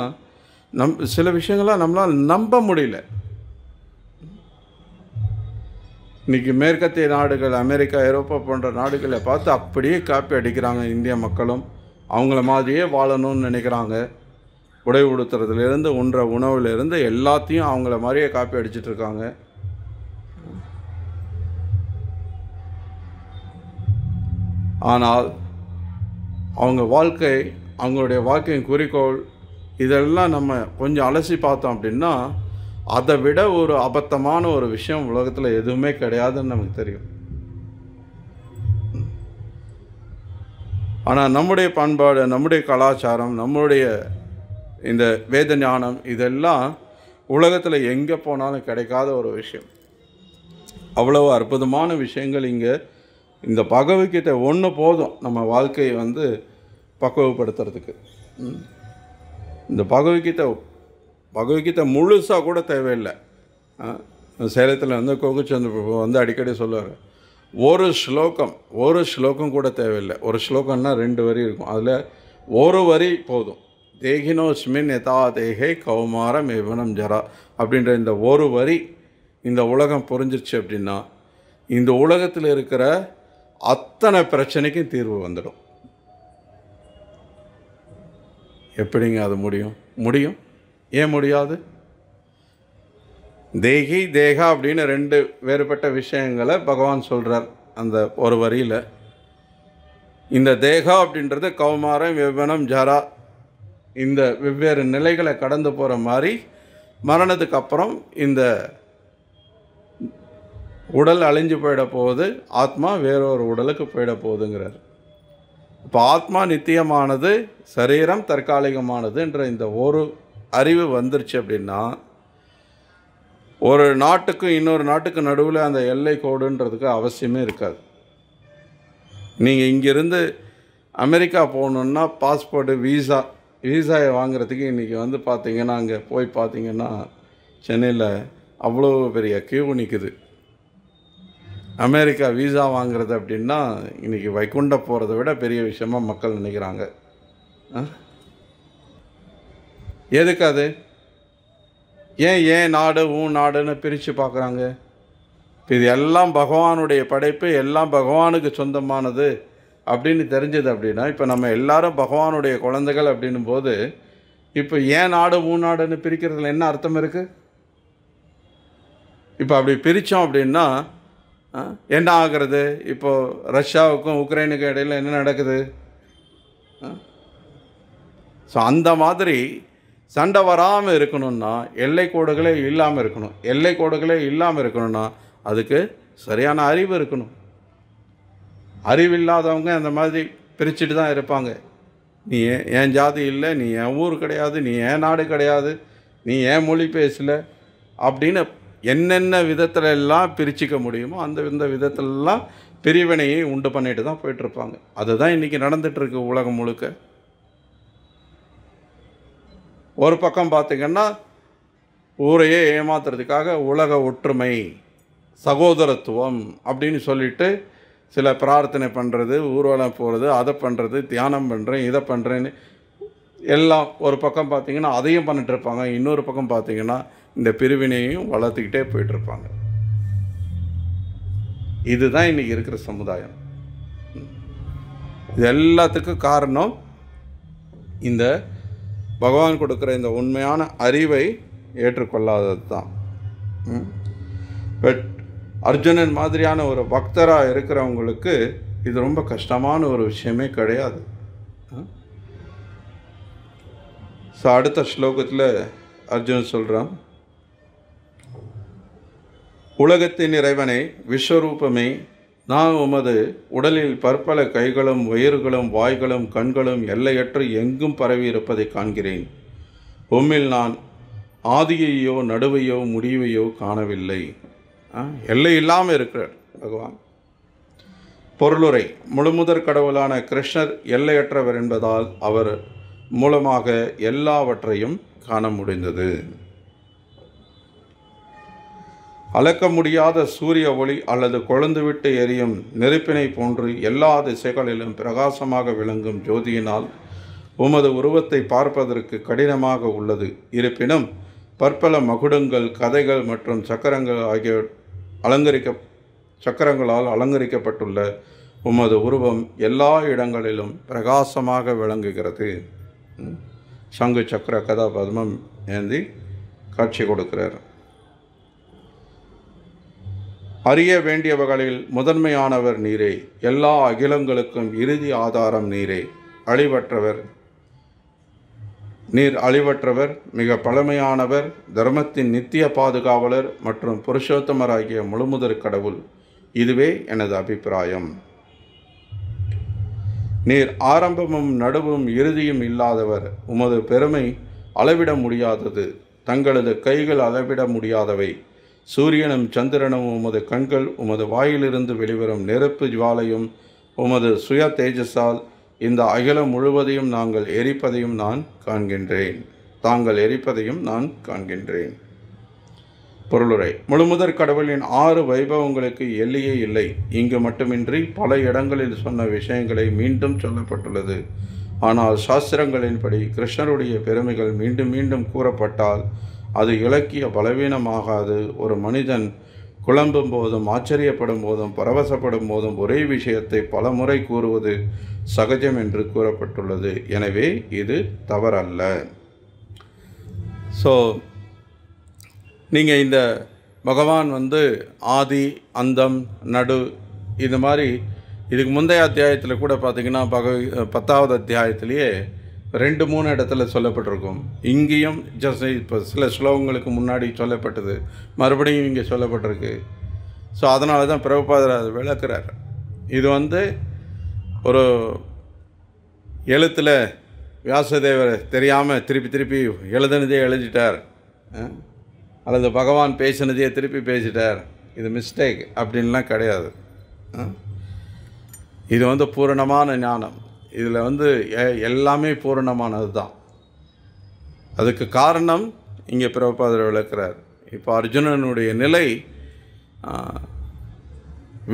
[SPEAKER 1] சில விஷயங்கள்லாம் நம்மளால் நம்ப முடியல. இன்றைக்கி மேற்கத்திய நாடுகள், அமெரிக்கா, ஐரோப்பா போன்ற நாடுகளை பார்த்து அப்படியே காப்பி அடிக்கிறாங்க. இந்திய மக்களும் அவங்கள மாதிரியே வாழணும்னு நினைக்கிறாங்க. உடை உடுத்துறதுலேருந்து உண்ற உணவுலேருந்து எல்லாத்தையும் அவங்கள மாதிரியே காப்பி அடிச்சிட்ருக்காங்க. ஆனால் அவங்களுடைய வாழ்க்கையின் குறிக்கோள் இதெல்லாம் நம்ம கொஞ்சம் அலசி பார்த்தோம் அப்படின்னா அதை விட ஒரு அபத்தமான ஒரு விஷயம் உலகத்தில் எதுவுமே கிடையாதுன்னு நமக்கு தெரியும். ஆனால் நம்முடைய பண்பாடு, நம்முடைய கலாச்சாரம், நம்முடைய இந்த வேத ஞானம் இதெல்லாம் உலகத்தில் எங்கே போனாலும் கிடைக்காத ஒரு விஷயம். அவ்வளவு அற்புதமான விஷயங்கள் இங்கே இந்த பகவத்கீதை ஒன்று போதும் நம்ம வாழ்க்கையை பக்குவப்படுத்துறதுக்கு. இந்த பகவத்கீதை முழுசாக கூட தேவையில்லை. சேலத்தில் கோகுச்சந்திர பிரபு அடிக்கடி சொல்லுவார், ஒரு ஸ்லோகம் கூட தேவையில்லை. ஒரு ஸ்லோகம்னா 2 வரி இருக்கும். அதில் ஒரு வரி போதும். தேகினோஸ்மின் யதா தேகே கௌமாரம் எவனம் ஜரா அப்படின்ற இந்த ஒரு வரி இந்த உலகம் புரிஞ்சிருச்சு அப்படின்னா இந்த உலகத்தில் இருக்கிற அத்தனை பிரச்சனைக்கும் தீர்வு வந்துடும். எப்படிங்க அது முடியும்? ஏன் முடியாது? தேகி தேகா அப்படின்னு 2 வேறுபட்ட விஷயங்களை பகவான் சொல்கிறார் அந்த ஒரு வரியில். இந்த தேகா அப்படின்றது கௌமாரம் யௌவனம் ஜரா, இந்த வெவ்வேறு நிலைகளை கடந்து போகிற மாதிரி மரணத்துக்கு அப்புறம் இந்த உடல் அழிஞ்சு போயிட போகுது, ஆத்மா வேறொரு உடலுக்கு போயிட போகுதுங்கிறார். இப்போ ஆத்மா நித்தியமானது, சரீரம் தற்காலிகமானது என்ற இந்த ஒரு அறிவு வந்துருச்சு அப்படின்னா ஒரு நாட்டுக்கும் இன்னொரு நாட்டுக்கு நடுவில் அந்த எல்லை கோடுன்றதுக்கு அவசியமே இருக்காது. நீங்கள் இங்கேருந்து அமெரிக்கா போகணுன்னா பாஸ்போர்ட்டு, வீசாவை வாங்குறதுக்கு இன்றைக்கி பார்த்தீங்கன்னா அங்கே போய் பார்த்தீங்கன்னா சென்னையில் அவ்வளோ பெரிய கியூ நிற்குது. அமெரிக்கா வீசா வாங்குறது அப்படின்னா இன்றைக்கி வைகுண்டம் போகிறத விட பெரிய விஷயமாக மக்கள் நினைக்கிறாங்க. எதுக்கு அது? ஏன் நாடு நாடுன்னு பிரித்து பார்க்குறாங்க? இது எல்லாம் பகவானுடைய படைப்பு, எல்லாம் பகவானுக்கு சொந்தமானது அப்படின்னு தெரிஞ்சது அப்படின்னா இப்போ நம்ம எல்லாரும் பகவானுடைய குழந்தைகள் அப்படின்னும் போது இப்போ ஏன் நாடு நாடுன்னு பிரிக்கிறதுல என்ன அர்த்தம் இருக்குது? இப்போ அப்படி பிரித்தோம் அப்படின்னா என்ன ஆகிறது? இப்போது ரஷ்யாவுக்கும் உக்ரைனுக்கும் இடையில் என்ன நடக்குது? ஸோ அந்த மாதிரி சண்டை வராமல் இருக்கணும்னா எல்லை கோடுகளே இல்லாமல் இருக்கணும். எல்லை கோடுகளே இல்லாமல் இருக்கணும்னா அதுக்கு சரியான அறிவு இருக்கணும். அறிவில்லாதவங்க அந்த மாதிரி பிரிச்சுட்டு தான் இருப்பாங்க. நீ என் ஜாதி இல்லை, நீ என் ஊர் கிடையாது, நீ என் நாடு கிடையாது, நீ என் மொழி பேசலை அப்படின்னு என்னென்ன விதத்துல எல்லாம் பிரிச்சுக்க முடியுமோ அந்த விதத்திலெல்லாம் பிரிவினையை உண்டு பண்ணிட்டு தான் போயிட்டுருப்பாங்க. அதுதான் இன்றைக்கி நடந்துகிட்ருக்கு உலகம் முழுக்க. ஒரு பக்கம் பார்த்திங்கன்னா ஊரையே ஏமாத்துறதுக்காக உலக ஒற்றுமை, சகோதரத்துவம் அப்படின்னு சொல்லிட்டு சில பிரார்த்தனை பண்ணுறது, ஊர்வலம் போகிறது, அதை பண்ணுறது, தியானம் பண்ணுறேன், இதை பண்ணுறேன்னு எல்லாம் ஒரு பக்கம் பார்த்திங்கன்னா அதையும் பண்ணிட்டுருப்பாங்க. இன்னொரு பக்கம் பார்த்திங்கன்னா இந்த பிரிவினையையும் வளர்த்துக்கிட்டே போயிட்டுருப்பாங்க. இதுதான் இன்றைக்கி இருக்கிற சமுதாயம். இது எல்லாத்துக்கும் காரணம் இந்த பகவான் கொடுக்குற இந்த உண்மையான அறிவை ஏற்றுக்கொள்ளாதது தான். பட் அர்ஜுனன் மாதிரியான ஒரு பக்தராக இருக்கிறவங்களுக்கு இது ரொம்ப கஷ்டமான ஒரு விஷயமே கிடையாது. ஸோ அடுத்த ஸ்லோகத்தில் அர்ஜுனன் சொல்கிறான், உலகத்தின் இறைவனை, விஸ்வரூபமே, நான் உமது உடலில் பற்பல கைகளும் வயிறுகளும் வாய்களும் கண்களும் எல்லையற்று எங்கும் பரவி இருப்பதை காண்கிறேன். உம்மில் நான் ஆதியையோ நடுவையோ முடிவையோ காணவில்லை. எல்லை இல்லாமல் இருக்கிறார் பகவான். பொருளுரை: முழுமுதற் கடவுளான கிருஷ்ணர் எல்லையற்றவர் என்பதால் அவர் மூலமாக எல்லாவற்றையும் காண முடிந்தது. அளக்க முடியாத சூரிய ஒளி அல்லது கொழுந்துவிட்டு எரியும் நெருப்பினை போன்று எல்லா திசைகளிலும் பிரகாசமாக விளங்கும் ஜோதியினால் உமது உருவத்தை பார்ப்பதற்கு கடினமாக உள்ளது. இருப்பினும் பற்பல மகுடங்கள், கதைகள் மற்றும் சக்கரங்கள் ஆகிய சக்கரங்களால் அலங்கரிக்கப்பட்டுள்ள உமது உருவம் எல்லா இடங்களிலும் பிரகாசமாக விளங்குகிறது. சங்கு சக்கர கதா பத்மம் ஏந்தி காட்சி கொடுக்கிறார். அறிய வேண்டியவர்களில் முதன்மையானவர் நீரே, எல்லா அகிலங்களுக்கும் இறுதி ஆதாரம் நீரே. நீர் அழிவற்றவர், மிக பழமையானவர், தர்மத்தின் நித்திய பாதுகாவலர் மற்றும் புருஷோத்தமராகிய முழுமுதற் கடவுள். இதுவே எனது அபிப்பிராயம். நீர் ஆரம்பமும் நடுவும் இறுதியும் இல்லாதவர். உமது பெருமை அளவிட முடியாதது. தங்களது கைகள் அளவிட முடியாதவை. சூரியனும் சந்திரனும் உமது கண்கள், உமது வாயிலிருந்து வெளிவரும் நெருப்பு ஜுவாலையும் உமது சுய தேஜஸால் இந்த அகிலம் முழுவதையும் தாங்கள் எரிப்பதையும் நான் காண்கின்றேன். பொருளுரை: முழுமுதற் கடவுளின் 6 வைபவங்களுக்கு எல்லையே இல்லை. இங்கு மட்டுமின்றி பல இடங்களில் சொன்ன விஷயங்களை மீண்டும் சொல்லப்பட்டுள்ளது. ஆனால் சாஸ்திரங்களின்படி கிருஷ்ணருடைய பெருமைகள் மீண்டும் மீண்டும் கூறப்பட்டால் அது இலக்கிய பலவீனமாகாது. ஒரு மனிதன் குழம்பும் போதும், ஆச்சரியப்படும் போதும், பரவசப்படும் போதும் ஒரே விஷயத்தை பல முறை கூறுவது சகஜம் என்று கூறப்பட்டுள்ளது. எனவே இது தவறல்ல. ஸோ நீங்கள் இந்த பகவான் ஆதி, அந்தம், நடு, இது மாதிரி இதுக்கு முந்தைய அத்தியாயத்தில் கூட பார்த்திங்கன்னா 10வது அத்தியாயத்திலேயே 2-3 இடத்துல சொல்லப்பட்டிருக்கும். இங்கேயும் இப்போ சில ஸ்லோகங்களுக்கு முன்னாடி சொல்லப்பட்டது, மறுபடியும் இங்கே சொல்லப்பட்டிருக்கு. ஸோ அதனால தான் பிரபுபாதர் அதை விளக்குறார். இது ஒரு எழுத்தில் வியாசதேவர் தெரியாமல் திருப்பி எழுதுனதே எழுதிட்டார், அல்லது பகவான் பேசினதையே திருப்பி பேசிட்டார், இது மிஸ்டேக் அப்படின்லாம் கிடையாது. இது பூரணமான ஞானம். இதில் எல்லாமே பூரணமானது தான். அதுக்கு காரணம் இங்கே பிரபுபாதர் விளக்குறார். இப்போ அர்ஜுனனுடைய நிலை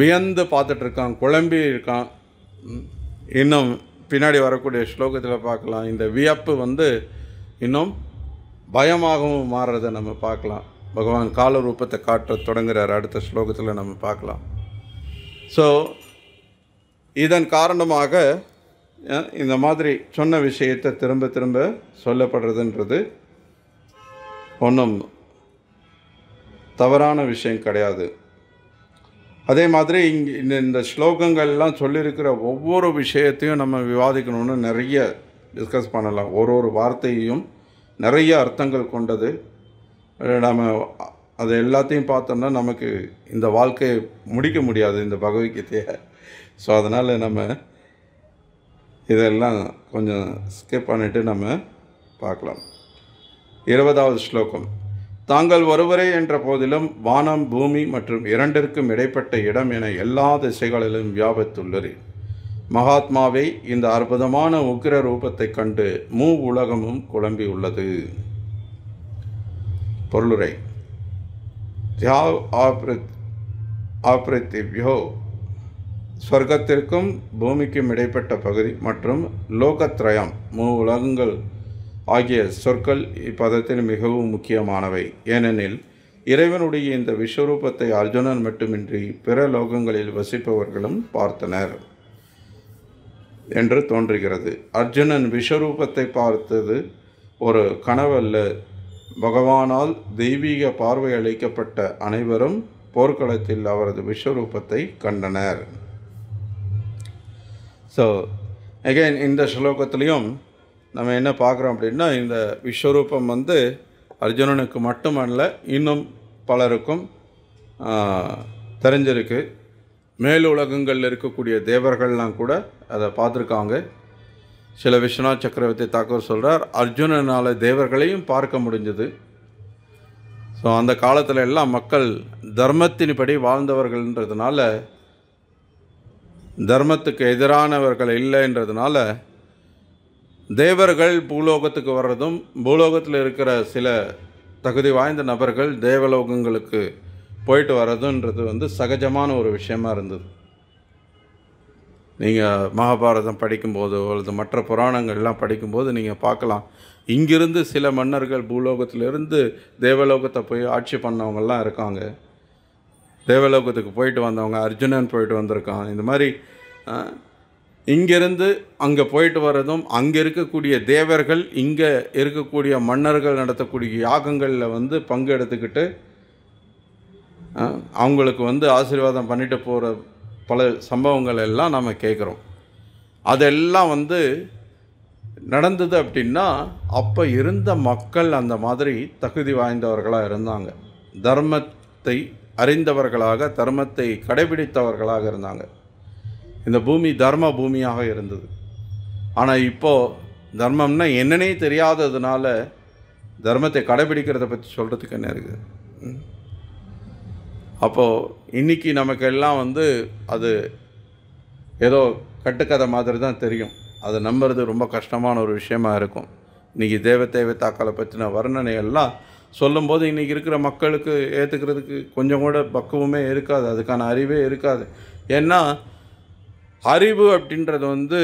[SPEAKER 1] வியந்து பார்த்துட்ருக்கான், குழம்பி இருக்கான். இன்னும் பின்னாடி வரக்கூடிய ஸ்லோகத்தில் பார்க்கலாம். இந்த வியப்பு இன்னும் பயமாகவும் மாறுறதை நம்ம பார்க்கலாம். பகவான் கால ரூபத்தை காட்ட தொடங்குகிறார். அடுத்த ஸ்லோகத்தில் நம்ம பார்க்கலாம். ஸோ இதன் காரணமாக இந்த மாதிரி சொன்ன விஷயத்தை திரும்ப திரும்ப சொல்லப்படுறதுன்றது ஒன்றும் தவறான விஷயம் கிடையாது. அதே மாதிரி இந்த ஸ்லோகங்கள்லாம் சொல்லியிருக்கிற ஒவ்வொரு விஷயத்தையும் நம்ம விவாதிக்கணும்னு நிறைய டிஸ்கஸ் பண்ணலாம். ஒரு வார்த்தையையும் நிறைய அர்த்தங்கள் கொண்டது. நம்ம அது எல்லாத்தையும் பார்த்தோம்னா நமக்கு இந்த வாழ்க்கையை முடிக்க முடியாது இந்த பகவத்கீதையை. ஸோ அதனால் நம்ம இதெல்லாம் கொஞ்சம் ஸ்கிப் பண்ணிவிட்டு நம்ம பார்க்கலாம். 20வது ஸ்லோகம். தாங்கள் ஒருவரே என்ற போதிலும் வானம் பூமி மற்றும் இரண்டிற்கும் இடைப்பட்ட இடம் என எல்லா திசைகளிலும் வியாபித்துள்ளது. மகாத்மாவை இந்த அற்புதமான உக்கிர ரூபத்தை கண்டு உலகமும் குழம்பியுள்ளது. பொருளுரை. தியாவ் ஆப்ரித்திவ்யோ ஸ்வர்க்கத்திற்கும் பூமிக்கும் இடைப்பட்ட பகுதி மற்றும் லோகத்ரயம் உலகங்கள் ஆகிய சொற்கள் இப்பதத்தில் மிகவும் முக்கியமானவை. ஏனெனில் இறைவனுடைய இந்த விஸ்வரூபத்தை அர்ஜுனன் மட்டுமின்றி பிற லோகங்களில் வசிப்பவர்களும் பார்த்தனர் என்று தோன்றுகிறது. அர்ஜுனன் விஸ்வரூபத்தை பார்த்தது ஒரு கனவல்ல. பகவானால் தெய்வீக பார்வை அளிக்கப்பட்ட அனைவரும் போர்க்களத்தில் அவரது விஸ்வரூபத்தை கண்டனர். ஸோ அகைன் இந்த ஸ்லோகத்திலையும் நம்ம என்ன பார்க்குறோம் அப்படின்னா, இந்த விஸ்வரூபம் அர்ஜுனனுக்கு மட்டுமல்ல, இன்னும் பலருக்கும் தெரிஞ்சிருக்கு. மேலுலகங்களில் இருக்கக்கூடிய தேவர்கள்லாம் கூட அதை பார்த்துருக்காங்க. சில விஸ்வநாத் சக்கரவர்த்தி தாக்கூர் சொல்கிறார், அர்ஜுனனால் தேவர்களையும் பார்க்க முடிஞ்சது. ஸோ அந்த காலத்தில் எல்லாம் மக்கள் தர்மத்தின்படி வாழ்ந்தவர்கள்ன்றதுனால, தர்மத்துக்கு எதிரானவர்கள் இல்லைன்றதுனால தேவர்கள் பூலோகத்துக்கு வர்றதும், பூலோகத்தில் இருக்கிற சில தகுதி வாய்ந்த நபர்கள் தேவலோகங்களுக்கு போயிட்டு வர்றதுன்றது சகஜமான ஒரு விஷயமா இருந்தது. நீங்கள் மகாபாரதம் படிக்கும்போதோ அல்லது மற்ற புராணங்கள்லாம் படிக்கும்போது நீங்கள் பார்க்கலாம், இங்கிருந்து சில மன்னர்கள் பூலோகத்திலிருந்து தேவலோகத்தை போய் ஆட்சி பண்ணவங்கள்லாம் இருக்காங்க. தேவலோகத்துக்கு போயிட்டு வந்தவங்க, அர்ஜுனன் போயிட்டு வந்திருக்கான். இந்த மாதிரி இங்கிருந்து அங்கே போயிட்டு வர்றதும், அங்கே இருக்கக்கூடிய தேவர்கள் இங்கே இருக்கக்கூடிய மன்னர்கள் நடத்தக்கூடிய யாகங்களில் பங்கு எடுத்துக்கிட்டு அவங்களுக்கு ஆசீர்வாதம் பண்ணிட்டு போகிற பல சம்பவங்கள் எல்லாம் நம்ம கேட்குறோம். அதெல்லாம் நடந்தது அப்படின்னா அப்போ இருந்த மக்கள் அந்த மாதிரி தகுதி வாய்ந்தவர்களாக இருந்தாங்க. தர்மத்தை அறிந்தவர்களாக, தர்மத்தை கடைபிடித்தவர்களாக இருந்தாங்க. இந்த பூமி தர்ம பூமியாக இருந்தது. ஆனால் இப்போது தர்மம்னா என்னன்னே தெரியாததுனால தர்மத்தை கடைபிடிக்கிறத பற்றி சொல்கிறதுக்கு என்ன இருக்குது? அப்போது இன்றைக்கி நமக்கெல்லாம் அது ஏதோ கட்டுக்கதை மாதிரி தான் தெரியும். அதை நம்புறது ரொம்ப கஷ்டமான ஒரு விஷயமா இருக்கும். இன்றைக்கி தேவதாக்களை பற்றின வர்ணனை எல்லாம் சொல்லும்போது இன்றைக்கி இருக்கிற மக்களுக்கு ஏற்றுக்கிறதுக்கு கொஞ்சம் கூட பக்குவமே இருக்காது, அதுக்கான அறிவே இருக்காது. ஏன்னா அறிவு அப்படின்றது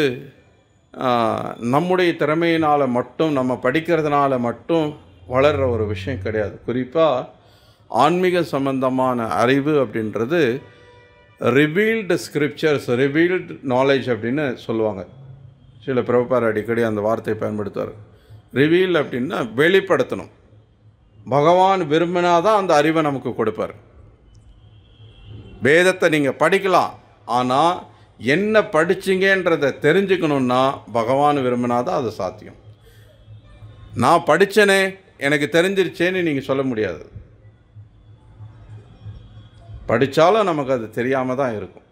[SPEAKER 1] நம்முடைய திறமையினால் மட்டும், நம்ம படிக்கிறதுனால மட்டும் வளர்கிற ஒரு விஷயம் கிடையாது. குறிப்பாக ஆன்மீக சம்பந்தமான அறிவு அப்படின்றது ரிவீல்டு ஸ்கிரிப்சர்ஸ், ரிவீல்டு நாலேஜ் அப்படின்னு சொல்லுவாங்க. சில பிரபுபார் அடிக்கடி அந்த வார்த்தையை பயன்படுத்துவார். ரிவீல் அப்படின்னா வெளிப்படுத்தணும். பகவான் விரும்பினாதான் அந்த அறிவை நமக்கு கொடுப்பார். வேதத்தை நீங்கள் படிக்கலாம், ஆனால் என்ன படிச்சிங்கன்றதை தெரிஞ்சுக்கணுன்னா பகவான் விரும்பினாதான் அது சாத்தியம். நான் படித்தேனே, எனக்கு தெரிஞ்சிருச்சேன்னு நீங்கள் சொல்ல முடியாது. படித்தாலும் நமக்கு அது தெரியாமல் தான் இருக்கும்.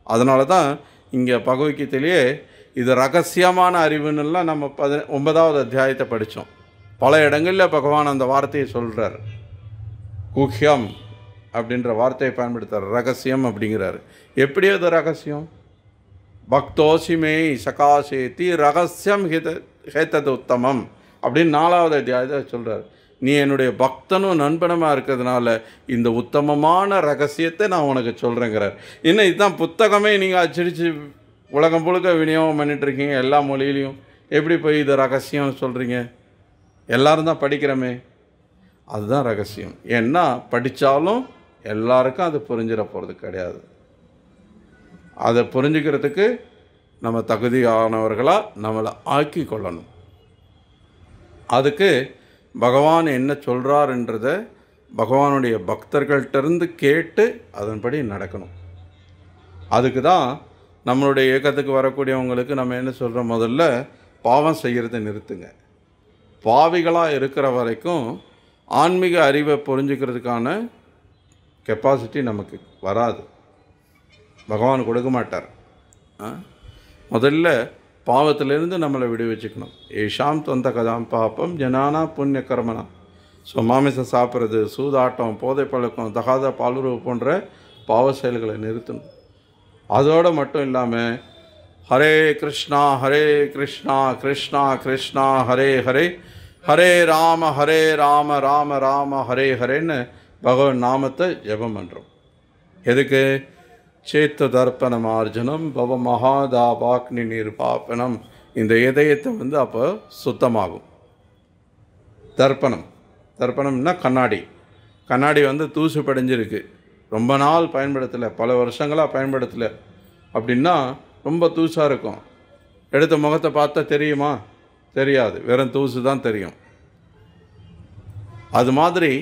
[SPEAKER 1] அதனால தான் இங்கே பகவத்கீதையிலேயே இது ரகசியமான அறிவுன்னெல்லாம் நம்ம 9வது அத்தியாயத்தை படித்தோம். பல இடங்களில் பகவான் அந்த வார்த்தையை சொல்கிறார். குஹ்யம் அப்படின்ற வார்த்தையை பயன்படுத்துகிறார். ரகசியம் அப்படிங்கிறார். எப்படி அது ரகசியம்? பக்தோசிமே சகாசேதி ரகசியம் ஹேத்தது உத்தமம் அப்படின்னு 4வது அத்தியாயத்தை சொல்கிறார். நீ என்னுடைய பக்தனும் நண்பனமாக இருக்கிறதுனால இந்த உத்தமமான ரகசியத்தை நான் உனக்கு சொல்கிறேங்கிறார். இன்னும் இதுதான் புத்தகமே நீங்கள் அச்சடித்து உலகம் முழுக்க விநியோகம் பண்ணிகிட்ருக்கீங்க, எல்லா மொழியிலையும். எப்படி போய் இது ரகசியம்னு சொல்கிறீங்க? எல்லோரும் தான் படிக்கிறோமே. அதுதான் ரகசியம். ஏன்னா படித்தாலும் எல்லாருக்கும் அது புரிஞ்சிட போகிறது கிடையாது. அதை புரிஞ்சுக்கிறதுக்கு நம்ம தகுதியானவர்களாக நம்மளை ஆக்கி கொள்ளணும். அதுக்கு பகவான் என்ன சொல்கிறாருன்றதை பகவானுடைய பக்தர்கள்ட்டிருந்து கேட்டு அதன்படி நடக்கணும். அதுக்கு தான் நம்மளுடைய இயக்கத்துக்கு வரக்கூடியவங்களுக்கு நம்ம என்ன சொல்கிறோம், முதல்ல பாவம் செய்கிறத நிறுத்துங்க. பாவிகளாக இருக்கிற வரைக்கும் ஆன்மீக அறிவை புரிஞ்சுக்கிறதுக்கான கெப்பாசிட்டி நமக்கு வராது, பகவான் கொடுக்க மாட்டார். முதல்ல பாவத்திலேருந்து நம்மளை விடுவிச்சுக்கணும். ஏஷாம் தொந்த கதாம் பாப்பம் ஜனானா புண்ணிய கர்மனா. ஸோ மாமிசம் சாப்பிட்றது, சூதாட்டம், போதை பழக்கம், தகாத பாலுறவு போன்ற பாவ செயல்களை நிறுத்தணும். அதோடு மட்டும் இல்லாமல் ஹரே கிருஷ்ணா கிருஷ்ணா கிருஷ்ணா ஹரே ஹரே, ஹரே ராம ராம ராம ஹரே ஹரேன்னு பகவான் நாமத்தை ஜெபம் பண்ணுறோம். எதுக்கு? சேத்த தர்ப்பணம் ஆர்ஜனம் பவ மகாதாபாக்னி நிர்பாபனம். இந்த இதயத்தை அப்போ சுத்தமாகும். தர்ப்பணம்னா கண்ணாடி தூசு படைஞ்சிருக்கு, ரொம்ப நாள் பயன்படுத்தலை, பல வருஷங்களாக பயன்படுத்தலை அப்படின்னா ரொம்ப தூசாக இருக்கும். எடுத்த முகத்தை பார்த்தா தெரியுமா? தெரியாது, வெறும் தூசு தான் தெரியும். அது மாதிரி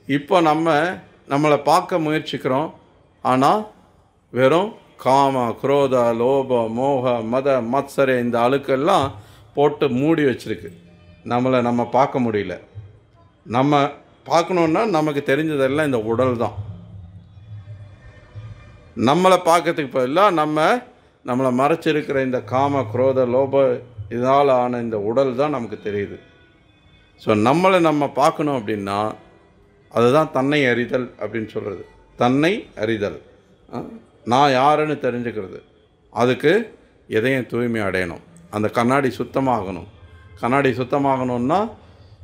[SPEAKER 1] இப்போ நம்மளை பார்க்க முயற்சிக்கிறோம், ஆனால் வெறும் காம குரோத லோப மோக மத மத்சர இந்த அழுக்கெல்லாம் போட்டு மூடி வச்சிருக்கு. நம்ம பார்க்க முடியல. நம்ம பார்க்கணுன்னா நமக்கு தெரிஞ்சதெல்லாம் இந்த உடல் தான். நம்மளை பார்க்கறதுக்கு பதிலாக நம்மளை மறைச்சிருக்கிற இந்த காம குரோத லோப இதனால் ஆன இந்த உடல் தான் நமக்கு தெரியுது. ஸோ நம்ம பார்க்கணும் அப்படின்னா அதுதான் தன்னை அறிதல் அப்படின்னு சொல்கிறது. தன்னை அறிதல், நான் யாருன்னு தெரிஞ்சுக்கிறது. அதுக்கு எதையும் தூய்மை அடையணும். அந்த கண்ணாடி சுத்தமாகணும். கண்ணாடி சுத்தமாகணும்னா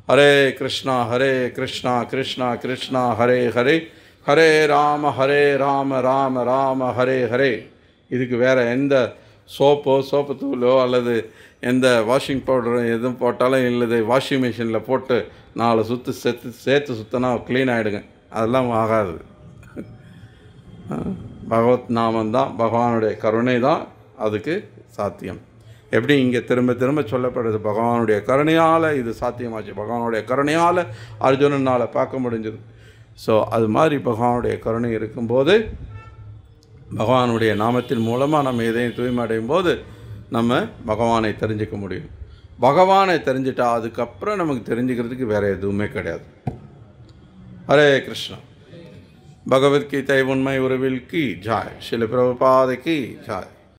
[SPEAKER 1] ஹரே கிருஷ்ணா கிருஷ்ணா கிருஷ்ணா ஹரே ஹரே, ஹரே ராம ராம ராம ஹரே ஹரே. இதுக்கு வேறு எந்த சோப்பு தூளோ அல்லது எந்த வாஷிங் பவுடரோ எதுவும் போட்டாலும் இல்லது வாஷிங் மிஷினில் போட்டு 4 சுற்று சேர்த்து சுற்றினா க்ளீன் ஆகிடுங்க. அதெல்லாம் ஆகாது. பகவத் நாமந்தான், பகவானுடைய கருணை தான் அதுக்கு சாத்தியம். எப்படி இங்கே திரும்ப சொல்லப்படுறது, பகவானுடைய கருணையால் இது சாத்தியமாச்சு, பகவானுடைய கருணையால் அர்ஜுனனால் பார்க்க முடிஞ்சது. ஸோ அது மாதிரி பகவானுடைய கருணை இருக்கும்போது, பகவானுடைய நாமத்தின் மூலமாக நம்ம எதையும் தூய்மை அடையும் போது நம்ம பகவானை தெரிஞ்சுக்க முடியும். பகவானை தெரிஞ்சிட்டா அதுக்கப்புறம் நமக்கு தெரிஞ்சுக்கிறதுக்கு வேறு எதுவுமே கிடையாது. ஹரே கிருஷ்ணா. பகவத்கீதை உண்மை உறவில் கி ஜாய். ஸ்ரீல பிரபுபாத கி ஜாய்.